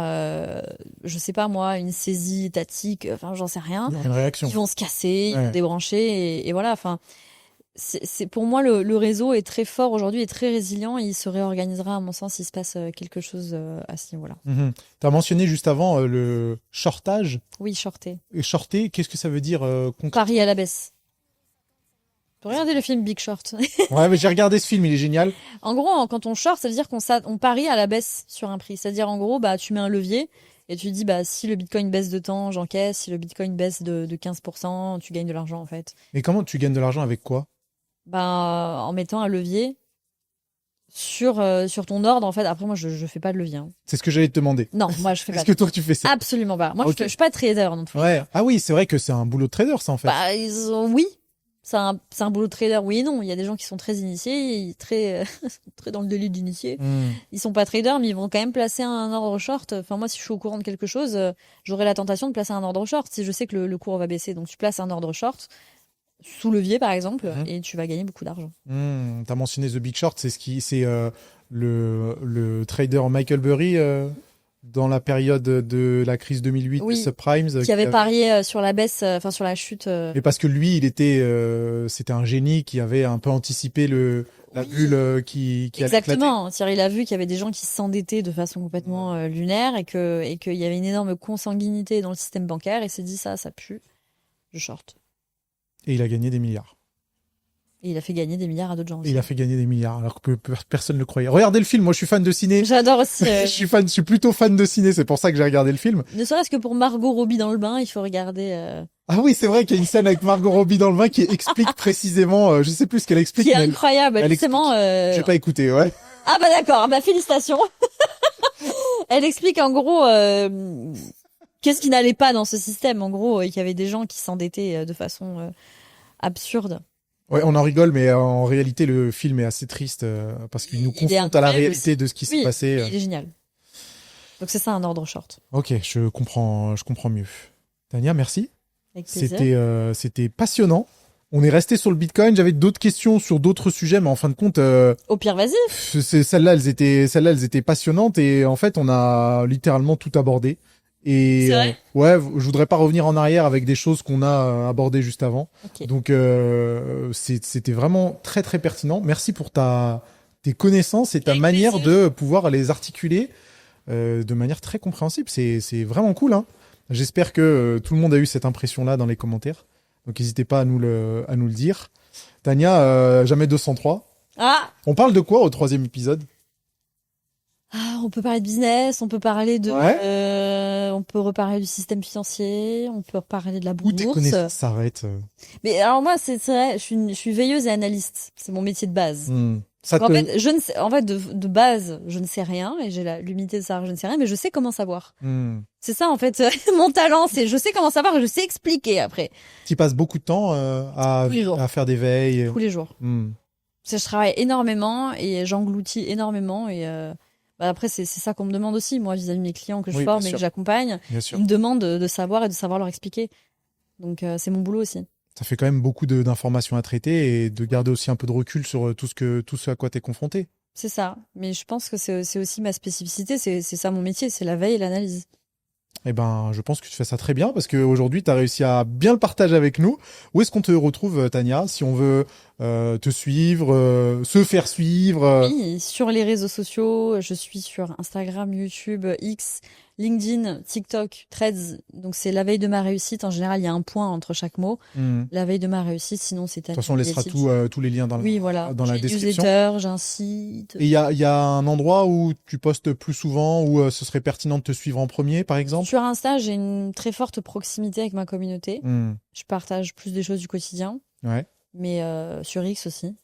Speaker 2: je sais pas moi, une saisie étatique, enfin j'en sais rien,
Speaker 1: une réaction.
Speaker 2: Ils vont se casser, ils vont débrancher et voilà. Enfin, c'est pour moi le réseau est très fort aujourd'hui et très résilient. Et il se réorganisera à mon sens s'il se passe quelque chose à ce niveau-là.
Speaker 1: Tu as mentionné juste avant le shortage.
Speaker 2: Oui, shorter.
Speaker 1: Et shorter, qu'est-ce que ça veut dire
Speaker 2: Pari à la baisse. Tu peux regarder le film Big Short.
Speaker 1: Ouais, mais j'ai regardé ce film, il est génial.
Speaker 2: En gros, quand on short, ça veut dire qu'on parie à la baisse sur un prix. C'est-à-dire, en gros, bah, tu mets un levier et tu dis, bah, si le Bitcoin baisse de temps, j'encaisse. Si le Bitcoin baisse de 15%, tu gagnes de l'argent, en fait.
Speaker 1: Mais comment tu gagnes de l'argent avec quoi?
Speaker 2: Bah, en mettant un levier sur ton ordre, en fait. Après, moi, je fais pas de levier.
Speaker 1: C'est ce que j'allais te demander.
Speaker 2: Non, moi, je fais pas.
Speaker 1: Est-ce que toi, tu fais ça?
Speaker 2: Absolument pas. Moi, je suis pas trader non plus.
Speaker 1: Ouais. Ah oui, c'est vrai que c'est un boulot de trader, ça, en fait.
Speaker 2: Bah, oui. C'est un boulot de trader, oui et non. Il y a des gens qui sont très initiés, très dans le délit d'initié. Ils sont pas traders, mais ils vont quand même placer un ordre short. Enfin, moi, si je suis au courant de quelque chose, j'aurai la tentation de placer un ordre short si je sais que le cours va baisser. Donc, tu places un ordre short sous levier, par exemple, et tu vas gagner beaucoup d'argent.
Speaker 1: T'as mentionné The Big Short, c'est le trader Michael Burry dans la période de la crise 2008 des subprimes,
Speaker 2: qui avait parié sur la baisse, enfin sur la chute.
Speaker 1: Mais parce que lui, c'était un génie qui avait un peu anticipé la bulle qui
Speaker 2: exactement. Thierry, il a vu qu'il y avait des gens qui s'endettaient de façon complètement lunaire et qu'il y avait une énorme consanguinité dans le système bancaire. Et s'est dit ça pue, je short.
Speaker 1: Et il a gagné des milliards.
Speaker 2: Et il a fait gagner des milliards à d'autres gens aussi.
Speaker 1: Et il a fait gagner des milliards, alors que personne ne le croyait. Regardez le film, moi je suis fan de ciné.
Speaker 2: J'adore aussi.
Speaker 1: Je suis plutôt fan de ciné, c'est pour ça que j'ai regardé le film.
Speaker 2: Ne serait-ce que pour Margot Robbie dans le bain, il faut regarder...
Speaker 1: Ah oui, c'est vrai qu'il y a une scène avec Margot Robbie dans le bain qui explique précisément, je sais plus ce qu'elle explique.
Speaker 2: Qui est incroyable, justement...
Speaker 1: J'ai pas écouté, ouais.
Speaker 2: Ah bah d'accord, bah félicitations. Elle explique en gros... qu'est-ce qui n'allait pas dans ce système, en gros, et qu'il y avait des gens qui s'endettaient de façon absurde.
Speaker 1: Ouais, on en rigole, mais en réalité, le film est assez triste parce qu'il nous confronte à la réalité de ce qui s'est passé.
Speaker 2: Il est génial. Donc c'est ça un ordre short.
Speaker 1: Ok, je comprends mieux. Tania, merci.
Speaker 2: Avec plaisir.
Speaker 1: C'était passionnant. On est resté sur le Bitcoin. J'avais d'autres questions sur d'autres sujets, mais en fin de compte,
Speaker 2: au pire, vas-y.
Speaker 1: Celles-là, elles étaient passionnantes et en fait, on a littéralement tout abordé. Et
Speaker 2: C'est vrai
Speaker 1: ouais, je voudrais pas revenir en arrière avec des choses qu'on a abordées juste avant.
Speaker 2: Ok.
Speaker 1: Donc c'était vraiment très très pertinent. Merci pour tes connaissances et ta
Speaker 2: Avec
Speaker 1: manière
Speaker 2: plaisir.
Speaker 1: de pouvoir les articuler de manière très compréhensible. C'est vraiment cool, hein. J'espère que tout le monde a eu cette impression-là dans les commentaires. Donc n'hésitez pas à nous le dire. Tania, jamais 203.
Speaker 2: Ah,
Speaker 1: On parle de quoi au 3e épisode?
Speaker 2: on peut parler de business, on peut parler
Speaker 1: Ouais.
Speaker 2: on peut reparler du système financier, on peut reparler de la
Speaker 1: Où tes
Speaker 2: bourse.
Speaker 1: connaissances s'arrêtent.
Speaker 2: Mais alors moi, c'est vrai, je suis veilleuse et analyste. C'est mon métier de base.
Speaker 1: Ça
Speaker 2: Donc, en
Speaker 1: te...
Speaker 2: fait, je ne sais, en fait, de base, je ne sais rien et j'ai l'humilité de savoir que je ne sais rien, mais je sais comment savoir.
Speaker 1: Hmm.
Speaker 2: C'est ça, en fait, mon talent, c'est je sais comment savoir et je sais expliquer après.
Speaker 1: Tu passes beaucoup de temps
Speaker 2: Tous les jours.
Speaker 1: à faire des veilles.
Speaker 2: Tous les jours.
Speaker 1: Hmm.
Speaker 2: Je travaille énormément et j'engloutis énormément et après c'est ça qu'on me demande aussi moi vis-à-vis de mes clients que je
Speaker 1: Oui,
Speaker 2: forme
Speaker 1: bien
Speaker 2: et
Speaker 1: sûr.
Speaker 2: que j'accompagne.
Speaker 1: Bien sûr.
Speaker 2: Ils me demandent de savoir et de savoir leur expliquer. Donc c'est mon boulot aussi.
Speaker 1: Ça fait quand même beaucoup d'informations à traiter et de garder aussi un peu de recul sur tout ce à quoi tu es confronté.
Speaker 2: C'est ça. Mais je pense que c'est aussi ma spécificité. C'est ça mon métier, c'est la veille et l'analyse.
Speaker 1: Eh ben, je pense que tu fais ça très bien parce qu'aujourd'hui, tu as réussi à bien le partager avec nous. Où est-ce qu'on te retrouve, Tania, si on veut te suivre, se faire suivre
Speaker 2: Oui, sur les réseaux sociaux, je suis sur Instagram, YouTube, X, LinkedIn, TikTok, Threads. Donc c'est la veille de ma réussite. En général, il y a un point entre chaque mot.
Speaker 1: Hmm.
Speaker 2: La veille de ma réussite, sinon c'est
Speaker 1: De toute façon, on laissera tous les liens dans
Speaker 2: Oui, voilà.
Speaker 1: la
Speaker 2: J'ai une
Speaker 1: description.
Speaker 2: newsletter, j'ai un site.
Speaker 1: Et il y a un endroit où tu postes plus souvent, où ce serait pertinent de te suivre en premier, par exemple?
Speaker 2: Sur Insta, j'ai une très forte proximité avec ma communauté.
Speaker 1: Hmm.
Speaker 2: Je partage plus des choses du quotidien,
Speaker 1: Ouais.
Speaker 2: mais sur X aussi.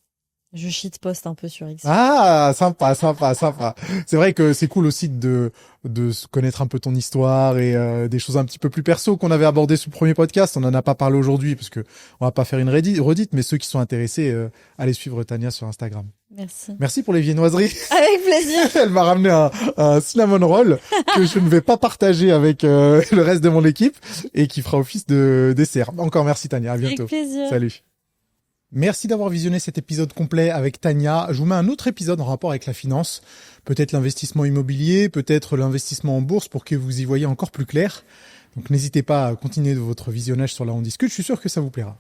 Speaker 2: Je shitposte un peu sur X.
Speaker 1: Ah, sympa, sympa, sympa. C'est vrai que c'est cool aussi de se connaître un peu ton histoire et des choses un petit peu plus perso qu'on avait abordées sur le premier podcast. On en a pas parlé aujourd'hui parce que on va pas faire une redite, mais ceux qui sont intéressés, allez suivre Tania sur Instagram.
Speaker 2: Merci.
Speaker 1: Merci pour les viennoiseries.
Speaker 2: Avec plaisir.
Speaker 1: Elle m'a ramené un cinnamon roll que je ne vais pas partager avec le reste de mon équipe et qui fera office de dessert. Encore merci Tania, à bientôt.
Speaker 2: Avec plaisir.
Speaker 1: Salut. Merci d'avoir visionné cet épisode complet avec Tania. Je vous mets un autre épisode en rapport avec la finance, peut-être l'investissement immobilier, peut-être l'investissement en bourse pour que vous y voyez encore plus clair. Donc n'hésitez pas à continuer votre visionnage sur Là on discute, je suis sûr que ça vous plaira.